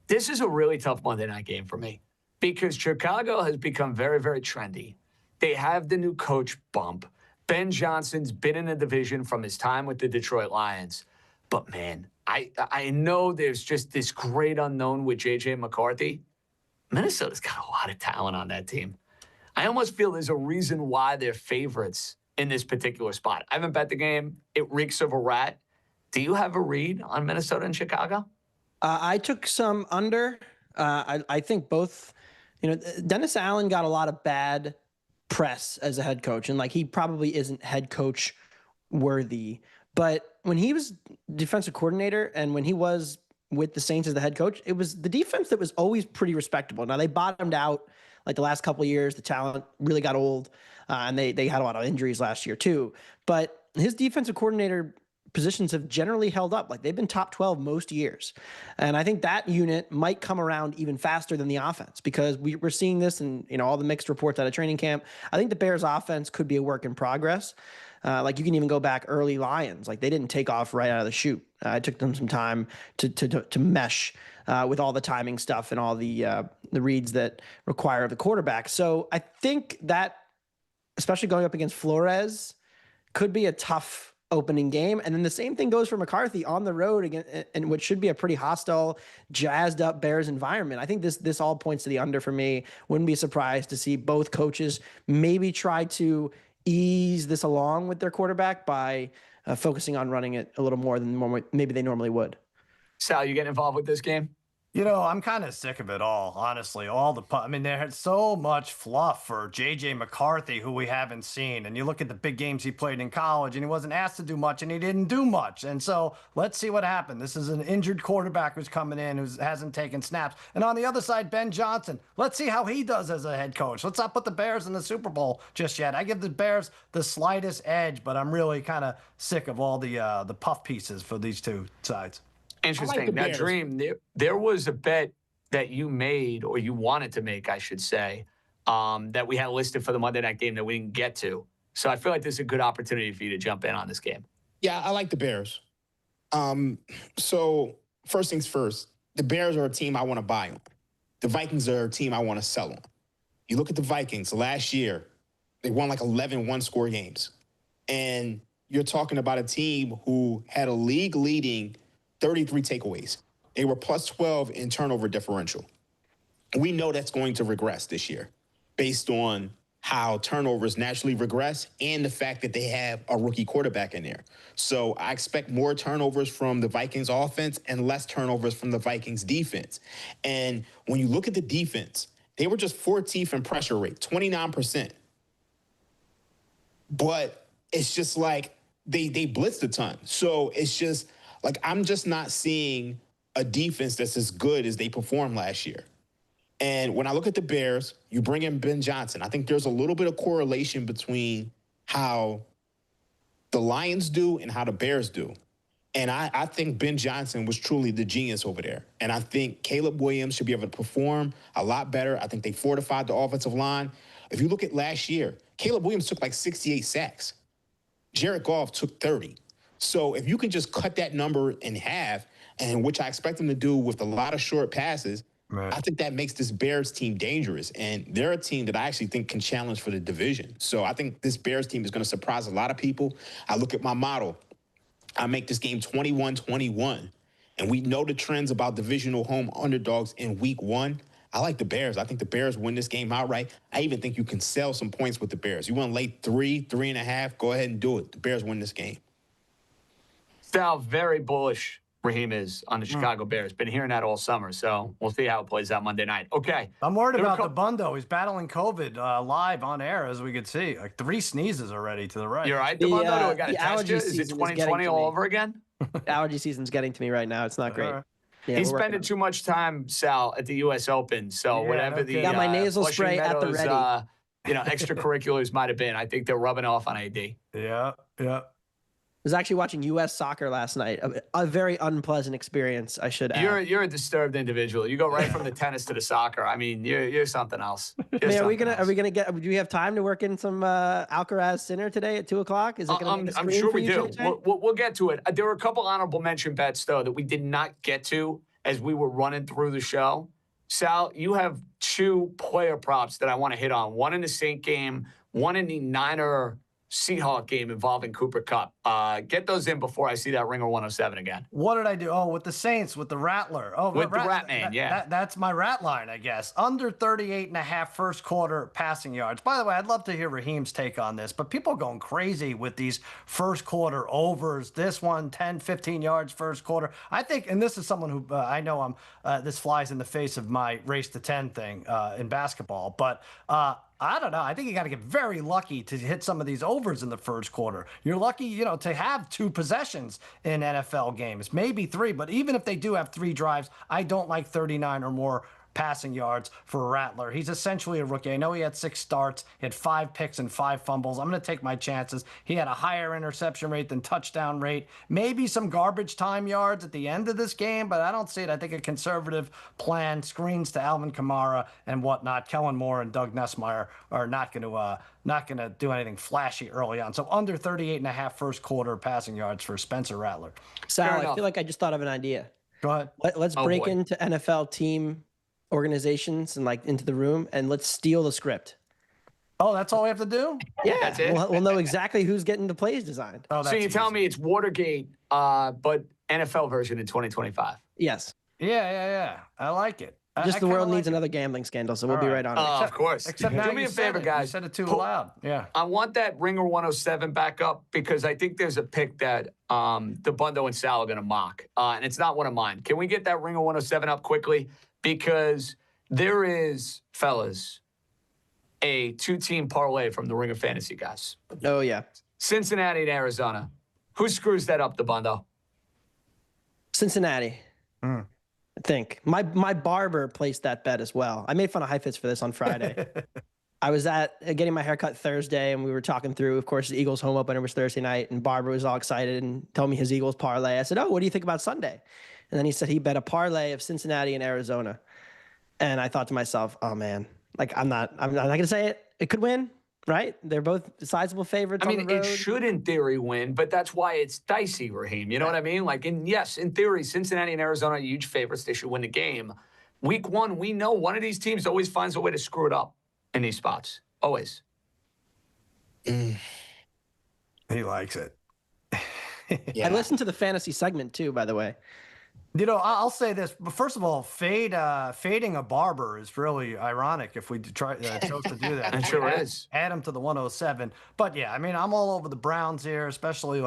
Speaker 1: This is a really tough Monday night game for me because Chicago has become very, very trendy. They have the new coach bump. Ben Johnson's been in the division from his time with the Detroit Lions. But, man, I know there's just this great unknown with J.J. McCarthy. Minnesota's got a lot of talent on that team. I almost feel there's a reason why they're favorites in this particular spot. I haven't bet the game. It reeks of a rat. Do you have a read on Minnesota and Chicago?
Speaker 8: I took some under. I think both, Dennis Allen got a lot of bad press as a head coach, and like he probably isn't head coach worthy. But when he was defensive coordinator and when he was with the Saints as the head coach, it was the defense that was always pretty respectable. Now they bottomed out like the last couple of years. The talent really got old, and they had a lot of injuries last year too. But his defensive coordinator positions have generally held up. Like they've been top 12 most years. And I think that unit might come around even faster than the offense because we're seeing this in, all the mixed reports out of training camp. I think the Bears offense could be a work in progress. Like you can even go back early Lions. Like they didn't take off right out of the chute. It took them some time to mesh with all the timing stuff and all the reads that require the quarterback. So I think that, especially going up against Flores, could be a tough opening game. And then the same thing goes for McCarthy on the road again, and what should be a pretty hostile, jazzed up Bears environment. I think this all points to the under for me. Wouldn't be surprised to see both coaches maybe try to ease this along with their quarterback by focusing on running it a little more than maybe they normally would.
Speaker 1: Sal, you getting involved with this game?
Speaker 2: I'm kind of sick of it all, honestly. There had so much fluff for J.J. McCarthy, who we haven't seen. And you look at the big games he played in college, and he wasn't asked to do much, and he didn't do much. And so let's see what happened. This is an injured quarterback who's coming in, who hasn't taken snaps. And on the other side, Ben Johnson. Let's see how he does as a head coach. Let's not put the Bears in the Super Bowl just yet. I give the Bears the slightest edge, but I'm really kind of sick of all the puff pieces for these two sides.
Speaker 1: Interesting.
Speaker 4: Like
Speaker 1: now,
Speaker 4: Bears.
Speaker 1: Dream, there was a bet that you made, or you wanted to make, I should say, that we had listed for the Monday night game that we didn't get to. So I feel like this is a good opportunity for you to jump in on this game.
Speaker 4: Yeah, I like the Bears. So first things first, the Bears are a team I want to buy on. The Vikings are a team I want to sell on. You look at the Vikings last year, they won like 11 one-score games. And you're talking about a team who had a league-leading 33 takeaways. They were plus 12 in turnover differential. We know that's going to regress this year based on how turnovers naturally regress and the fact that they have a rookie quarterback in there. So I expect more turnovers from the Vikings offense and less turnovers from the Vikings defense. And when you look at the defense, they were just 14th in pressure rate, 29%. But it's just like they blitzed a ton. So it's just like, I'm just not seeing a defense that's as good as they performed last year. And when I look at the Bears, you bring in Ben Johnson. I think there's a little bit of correlation between how the Lions do and how the Bears do. And I think Ben Johnson was truly the genius over there. And I think Caleb Williams should be able to perform a lot better. I think they fortified the offensive line. If you look at last year, Caleb Williams took like 68 sacks. Jared Goff took 30. So if you can just cut that number in half, and which I expect them to do with a lot of short passes, right, I think that makes this Bears team dangerous. And they're a team that I actually think can challenge for the division. So I think this Bears team is going to surprise a lot of people. I look at my model. I make this game 21-21. And we know the trends about divisional home underdogs in week one. I like the Bears. I think the Bears win this game outright. I even think you can sell some points with the Bears. You want to lay 3.5, go ahead and do it. The Bears win this game.
Speaker 1: Sal, very bullish Raheem is on the Chicago Bears. Been hearing that all summer, so we'll see how it plays out Monday night. Okay.
Speaker 2: I'm worried about Dabbundo. He's battling COVID live on air, as we could see. Like 3 sneezes already to the right.
Speaker 1: You're right, Dabbundo? Do we got to test you? Is it 2020 all over again?
Speaker 8: Allergy season's getting to me right now. It's not great. Yeah,
Speaker 1: he's spending too much time, Sal, at the U.S. Open. So whatever the
Speaker 8: got my nasal spray at the ready.
Speaker 1: Extracurriculars might have been. I think they're rubbing off on AD.
Speaker 2: Yeah.
Speaker 8: I was actually watching U.S. soccer last night. A very unpleasant experience, I should add.
Speaker 1: You're a disturbed individual. You go right from the tennis to the soccer. I mean, you're something else.
Speaker 8: Are we gonna get? Do we have time to work in some Alcaraz Sinner today at 2:00? Is it gonna?
Speaker 1: I'm sure we do. We'll get to it. There were a couple honorable mention bets though that we did not get to as we were running through the show. Sal, you have 2 player props that I want to hit on. One in the Saint game, one in the Niner Seahawk game involving Cooper Kupp. Get those in before I see that Ringer 107 again.
Speaker 2: What did I do? Oh, with the Saints, with the Rattler. Oh,
Speaker 1: With the Rat Man, yeah.
Speaker 2: That's my rat line, I guess. Under 38.5 first quarter passing yards. By the way, I'd love to hear Raheem's take on this, but people are going crazy with these first quarter overs. This one, 10, 15 yards first quarter. I think, and this is someone who I know this flies in the face of my race to 10 thing in basketball, but I don't know. I think you got to get very lucky to hit some of these overs in the first quarter. You're lucky, to have 2 possessions in NFL games, maybe 3. But even if they do have 3 drives, I don't like 39 or more passing yards for Rattler. He's essentially a rookie. I know he had 6 starts, he had 5 picks and 5 fumbles. I'm going to take my chances. He had a higher interception rate than touchdown rate. Maybe some garbage time yards at the end of this game, but I don't see it. I think a conservative plan, screens to Alvin Kamara and whatnot. Kellen Moore and Doug Nussmeier are not going to do anything flashy early on. So under 38.5 first quarter passing yards for Spencer Rattler.
Speaker 8: Sal, I feel like I just thought of an idea.
Speaker 2: Go ahead.
Speaker 8: Let's break into NFL team organizations and into the room, and let's steal the script.
Speaker 2: Oh, that's all we have to do?
Speaker 8: Yeah,
Speaker 1: That's it?
Speaker 8: We'll know exactly who's getting the plays designed.
Speaker 2: Oh,
Speaker 1: So you're telling me it's Watergate, but NFL version in 2025.
Speaker 8: Yes.
Speaker 2: Yeah. I like it.
Speaker 8: Just
Speaker 2: I
Speaker 8: the world
Speaker 2: kinda
Speaker 8: needs
Speaker 2: like it.
Speaker 8: another gambling scandal, so we'll be
Speaker 2: All
Speaker 8: right on it.
Speaker 1: Of course.
Speaker 2: Except now
Speaker 1: do me
Speaker 2: you
Speaker 1: a
Speaker 2: said
Speaker 1: favor,
Speaker 2: it.
Speaker 1: guys.
Speaker 2: You said it too
Speaker 1: Pull-
Speaker 2: loud. Yeah.
Speaker 1: I want that Ringer 107 back up because I think there's a pick that Dabbundo and Sal are going to mock, and it's not one of mine. Can we get that Ringer 107 up quickly? Because there is, fellas, a 2-team parlay from the Ringer Fantasy guys.
Speaker 8: Oh, yeah.
Speaker 1: Cincinnati and Arizona. Who screws that up, Dabbundo?
Speaker 8: Cincinnati. I think. My barber placed that bet as well. I made fun of Heifetz for this on Friday. I was getting my haircut Thursday, and we were talking through, of course, the Eagles home opener was Thursday night, and Barber was all excited and told me his Eagles parlay. I said, oh, what do you think about Sunday? And then he said he bet a parlay of Cincinnati and Arizona. And I thought to myself, oh, man, I'm not going to say it. It could win, right? They're both sizable favorites.
Speaker 1: I mean,
Speaker 8: on the road.
Speaker 1: it should in theory win, but that's why it's dicey, Raheem. You know what I mean? Yes, in theory, Cincinnati and Arizona are huge favorites. They should win the game. Week 1, we know one of these teams always finds a way to screw it up in these spots. Always.
Speaker 2: He likes it.
Speaker 8: I listened to the fantasy segment too, by the way.
Speaker 2: I'll say this, but first of all, fading a barber is really ironic if we chose to do that.
Speaker 1: It sure is.
Speaker 2: Add him to the 107. But yeah, I mean, I'm all over the Browns here, especially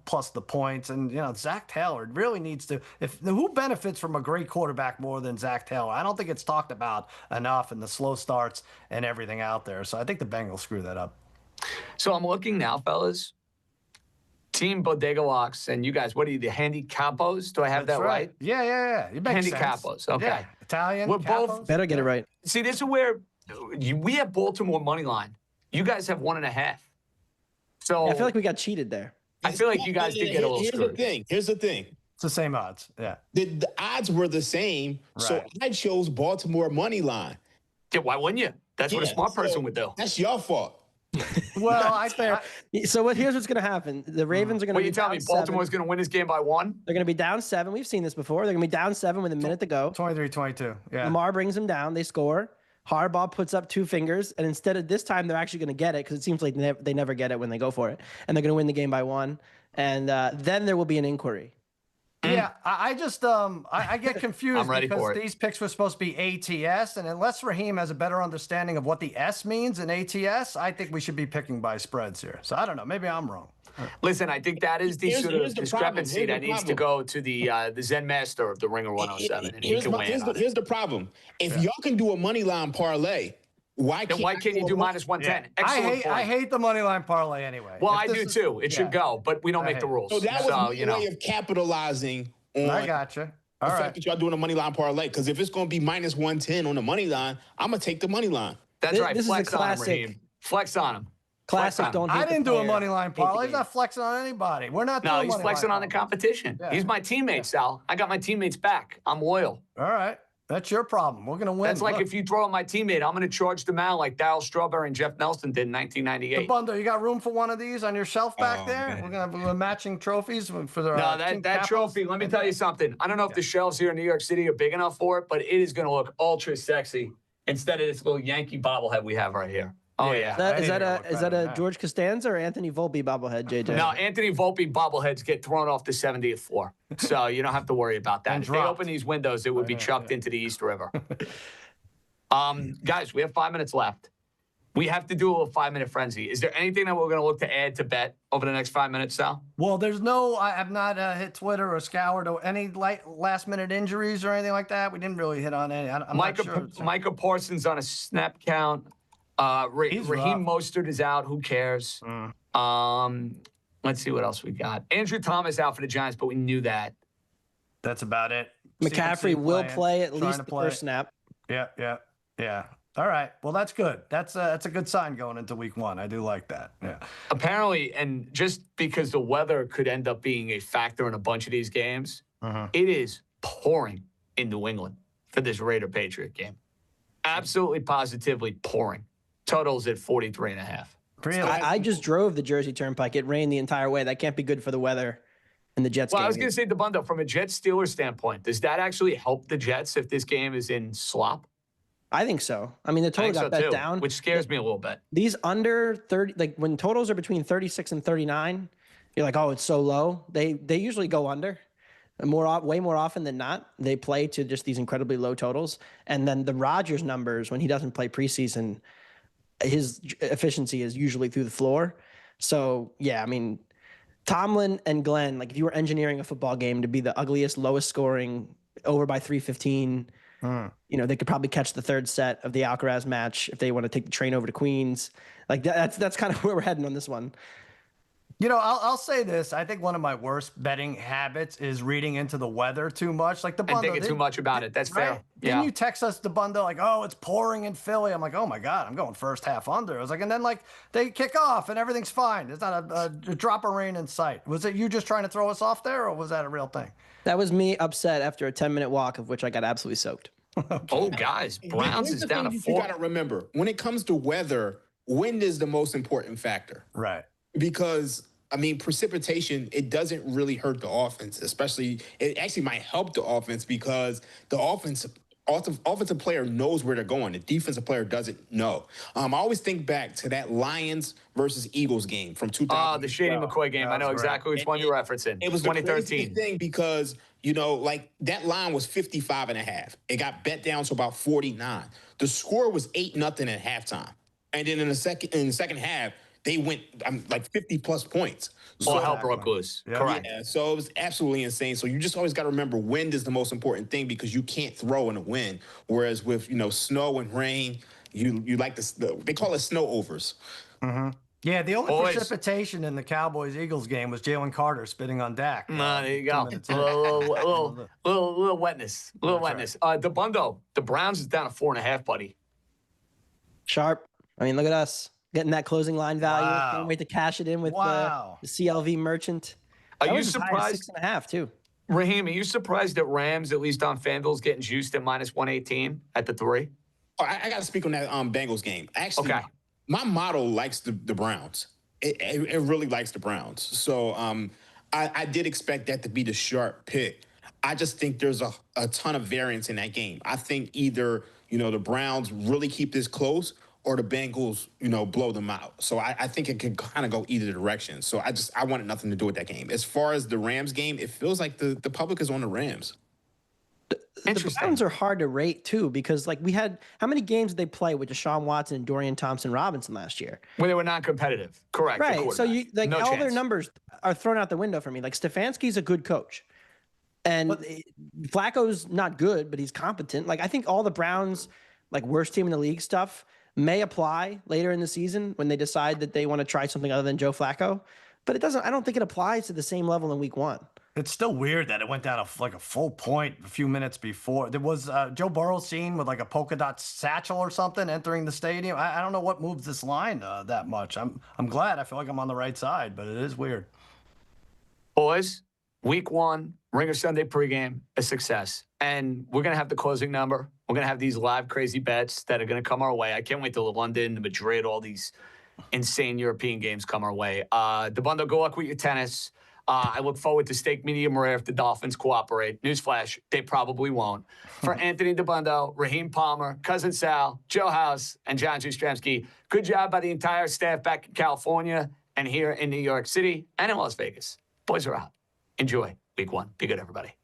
Speaker 2: plus the points. And, Zach Taylor really needs to, who benefits from a great quarterback more than Zach Taylor? I don't think it's talked about enough in the slow starts and everything out there. So I think the Bengals screw that up.
Speaker 1: So I'm looking now, fellas. Team Bodega Locks, and you guys, what are you, the handicapos? Do I have
Speaker 2: That's
Speaker 1: that right?
Speaker 2: Yeah. You make sense.
Speaker 1: Handicapos, okay.
Speaker 2: Yeah. Italian.
Speaker 1: We're
Speaker 2: capos.
Speaker 1: both-
Speaker 8: Better get it right.
Speaker 1: See, this is where we have Baltimore money line. You guys have 1.5. So
Speaker 8: I feel like we got cheated there.
Speaker 1: I feel like you guys did get a little screwed.
Speaker 4: Here's the thing.
Speaker 2: It's the same odds. Yeah.
Speaker 4: The odds were the same, so
Speaker 2: Right.
Speaker 4: I chose Baltimore money line.
Speaker 1: Yeah, why wouldn't you? That's what a
Speaker 4: Yeah,
Speaker 1: smart
Speaker 4: so
Speaker 1: person would do.
Speaker 4: That's your fault.
Speaker 2: Well,
Speaker 8: Fair. So here's what's going to happen. The Ravens are going to
Speaker 1: What
Speaker 8: be
Speaker 1: you telling me?
Speaker 8: down 7.
Speaker 1: Baltimore's going to win this game by 1?
Speaker 8: They're going to be down 7. We've seen this before. They're going to be down 7 with a minute to go.
Speaker 2: 23-22. Yeah.
Speaker 8: Lamar brings them down. They score. Harbaugh puts up 2 fingers, and instead of this time, they're actually going to get it because it seems like they never get it when they go for it, and they're going to win the game by 1. And then there will be an inquiry.
Speaker 2: Yeah, I just I get confused
Speaker 1: I'm ready
Speaker 2: because
Speaker 1: for it.
Speaker 2: these picks were supposed to be ATS, and unless Raheem has a better understanding of what the S means in ATS, I think we should be picking by spreads here. So I don't know, maybe I'm wrong.
Speaker 1: Listen, I think that is the
Speaker 4: Here's-
Speaker 1: sort
Speaker 4: here's
Speaker 1: of
Speaker 4: the
Speaker 1: discrepancy
Speaker 4: problem.
Speaker 1: that
Speaker 4: Here's the
Speaker 1: needs to go to the Zen Master of the Ringer 107, and he
Speaker 4: Here's
Speaker 1: can
Speaker 4: my-
Speaker 1: weigh
Speaker 4: here's
Speaker 1: in
Speaker 4: the,
Speaker 1: on it.
Speaker 4: here's the problem. If y'all can do a money line parlay, why
Speaker 1: Then why can't you do minus 110? Excellent point.
Speaker 2: I hate the money line parlay anyway.
Speaker 1: Well,
Speaker 2: If
Speaker 1: I
Speaker 2: this
Speaker 1: do
Speaker 2: is-
Speaker 1: too. It should
Speaker 2: yeah.
Speaker 1: go, but we don't
Speaker 2: I
Speaker 1: make the
Speaker 2: hate it.
Speaker 1: rules.
Speaker 4: So that was my way of capitalizing on
Speaker 2: I gotcha.
Speaker 4: the
Speaker 2: All
Speaker 4: fact
Speaker 2: right.
Speaker 4: that y'all doing a money line parlay. Because if it's going to be minus 110 on the money line, I'm going to take the money line.
Speaker 1: That's
Speaker 8: This-
Speaker 1: right.
Speaker 8: this is a
Speaker 1: Flex on him,
Speaker 8: classic-
Speaker 1: Raheem. Flex on him. Flex
Speaker 8: Classic.
Speaker 1: on him.
Speaker 8: Don't. Hate
Speaker 2: I
Speaker 8: the
Speaker 2: didn't do a
Speaker 8: player,
Speaker 2: money line
Speaker 8: hate the
Speaker 2: parlay. He's
Speaker 8: game.
Speaker 2: not flexing on anybody. We're not
Speaker 1: No,
Speaker 2: doing
Speaker 1: he's
Speaker 2: money
Speaker 1: flexing
Speaker 2: line
Speaker 1: on the
Speaker 2: parlays.
Speaker 1: competition.
Speaker 2: Yeah.
Speaker 1: He's my teammate, Sal. I got my teammates back. I'm loyal.
Speaker 2: All right. That's your problem. We're going to win.
Speaker 1: That's like
Speaker 2: Look,
Speaker 1: if you throw out my teammate, I'm going to charge them out like Darryl Strawberry and Jeff Nelson did in
Speaker 2: the
Speaker 1: 1998.
Speaker 2: bundle, you got room for one of these on your shelf back
Speaker 4: Oh,
Speaker 2: there?
Speaker 4: man.
Speaker 2: We're going to have matching trophies for the
Speaker 1: No,
Speaker 2: team
Speaker 1: that
Speaker 2: capos.
Speaker 1: trophy, let me tell you something. I don't know if the shelves here in New York City are big enough for it, but it is going to look ultra sexy instead of this little Yankee bobblehead we have right here. Oh, yeah.
Speaker 8: Is that a George Costanza or Anthony Volpe bobblehead, JJ?
Speaker 1: No, Anthony Volpe bobbleheads get thrown off the 70th floor. So you don't have to worry about that.
Speaker 2: And
Speaker 1: If they open these windows, it would be chucked into the East River. Guys, we have 5 minutes left. We have to do a little 5-minute frenzy. Is there anything that we're going to look to add to bet over the next 5 minutes, Sal?
Speaker 2: Well, there's no, I have not hit Twitter or scoured any last-minute injuries or anything like that. We didn't really hit on any. I'm not sure.
Speaker 1: Micah Parsons on a snap count. Raheem Mostert is out. Who cares? Let's see what else we got. Andrew Thomas out for the Giants, but we knew that.
Speaker 2: That's about it.
Speaker 8: McCaffrey will play at least the first snap.
Speaker 2: Yeah. All right. Well, that's good. That's a good sign going into week 1. I do like that. Yeah.
Speaker 1: Apparently, and just because the weather could end up being a factor in a bunch of these games, it is pouring in New England for this Raider-Patriot game. Absolutely, positively pouring. Totals at 43.5.
Speaker 2: Really?
Speaker 8: I just drove the Jersey Turnpike. It rained the entire way. That can't be good for the weather in the Jets game.
Speaker 1: I was going to say, Dabbundo, from a Jets-Steelers standpoint, does that actually help the Jets if this game is in slop?
Speaker 8: I think so. I mean, the total got bet down.
Speaker 1: Which scares me a little bit.
Speaker 8: These under 30, like when totals are between 36 and 39, you're like, oh, it's so low. They usually go under. Way more often than not, they play to just these incredibly low totals. And then the Rodgers numbers, when he doesn't play preseason, his efficiency is usually through the floor. So, yeah, I mean, Tomlin and Glenn, like if you were engineering a football game to be the ugliest, lowest scoring, over by 315, they could probably catch the third set of the Alcaraz match if they want to take the train over to Queens. Like that's kind of where we're heading on this one.
Speaker 2: I'll say this. I think one of my worst betting habits is reading into the weather too much. Like
Speaker 1: and thinking too much about it. That's fair. Yeah.
Speaker 2: Didn't you text us, Dabbundo, like, oh, it's pouring in Philly? I'm like, oh my God, I'm going first half under. I was like, and then like they kick off and everything's fine. There's not a drop of rain in sight. Was it you just trying to throw us off there, or was that a real thing?
Speaker 8: That was me upset after a 10-minute walk, of which I got absolutely soaked.
Speaker 2: Okay.
Speaker 1: Oh, guys, Browns is down to 4.
Speaker 4: You got to remember, when it comes to weather, wind is the most important factor.
Speaker 2: Right.
Speaker 4: Because, I mean, precipitation, it doesn't really hurt the offense, especially, it actually might help the offense because the offensive player knows where they're going. The defensive player doesn't know. I always think back to that Lions versus Eagles game from 2000.
Speaker 1: The Shady McCoy game. I know exactly which one you're referencing.
Speaker 4: It was
Speaker 1: 2013
Speaker 4: thing because, like that line was 55.5. It got bet down to about 49. The score was 8-0 at halftime. And then in the second half, they went like 50-plus points.
Speaker 1: All hell broke loose.
Speaker 2: Yeah.
Speaker 1: Correct.
Speaker 4: Yeah, so it was absolutely insane. So you just always got to remember wind is the most important thing because you can't throw in the wind. Whereas with, snow and rain, you like they call it snow overs.
Speaker 2: Mm-hmm. Yeah, the only precipitation in the Cowboys-Eagles game was Jalen Carter spitting on Dak.
Speaker 1: There you go. A little wetness. Wetness. Dabbundo, the Browns is down to 4.5, buddy.
Speaker 8: Sharp. I mean, look at us getting that closing line value.
Speaker 2: Wow.
Speaker 8: Can't wait to cash it in with the CLV merchant.
Speaker 1: Are
Speaker 8: That
Speaker 1: you
Speaker 8: was as high as
Speaker 1: surprised?
Speaker 8: 6.5 too.
Speaker 1: Raheem, are you surprised that Rams, at least on FanDuel's getting juiced at -118 at the 3?
Speaker 4: Oh, I got to speak on that Bengals game. Actually,
Speaker 1: Okay.
Speaker 4: my model likes the Browns. It really likes the Browns. So I did expect that to be the sharp pick. I just think there's a ton of variance in that game. I think either, the Browns really keep this close or the Bengals, blow them out. So I think it could kind of go either direction. So I wanted nothing to do with that game. As far as the Rams game, it feels like the public is on the Rams.
Speaker 8: The Browns are hard to rate too because we had how many games did they play with Deshaun Watson and Dorian Thompson-Robinson last year?
Speaker 1: When they were non-competitive. Correct.
Speaker 8: Right. So you
Speaker 1: No
Speaker 8: all
Speaker 1: chance.
Speaker 8: their numbers are thrown out the window for me. Like Stefanski's a good coach. And Flacco's not good, but he's competent. I think all the Browns, worst team in the league stuff may apply later in the season when they decide that they want to try something other than Joe Flacco. But it doesn't. I don't think it applies to the same level in week 1.
Speaker 2: It's still weird that it went down a full point a few minutes before. There was Joe Burrow seen with a polka dot satchel or something entering the stadium. I don't know what moves this line that much. I'm glad. I feel like I'm on the right side, but it is weird.
Speaker 1: Boys, week 1, Ringer Sunday pregame, a success. And we're going to have the closing number. We're going to have these live crazy bets that are going to come our way. I can't wait till London, to Madrid, all these insane European games come our way. Dabbundo, good luck with your tennis. I look forward to steak medium rare if the Dolphins cooperate. Newsflash, they probably won't. For Anthony Dabbundo, Raheem Palmer, Cousin Sal, Joe House, and John Jastremski, good job by the entire staff back in California and here in New York City and in Las Vegas. Boys are out. Enjoy week 1. Be good, everybody.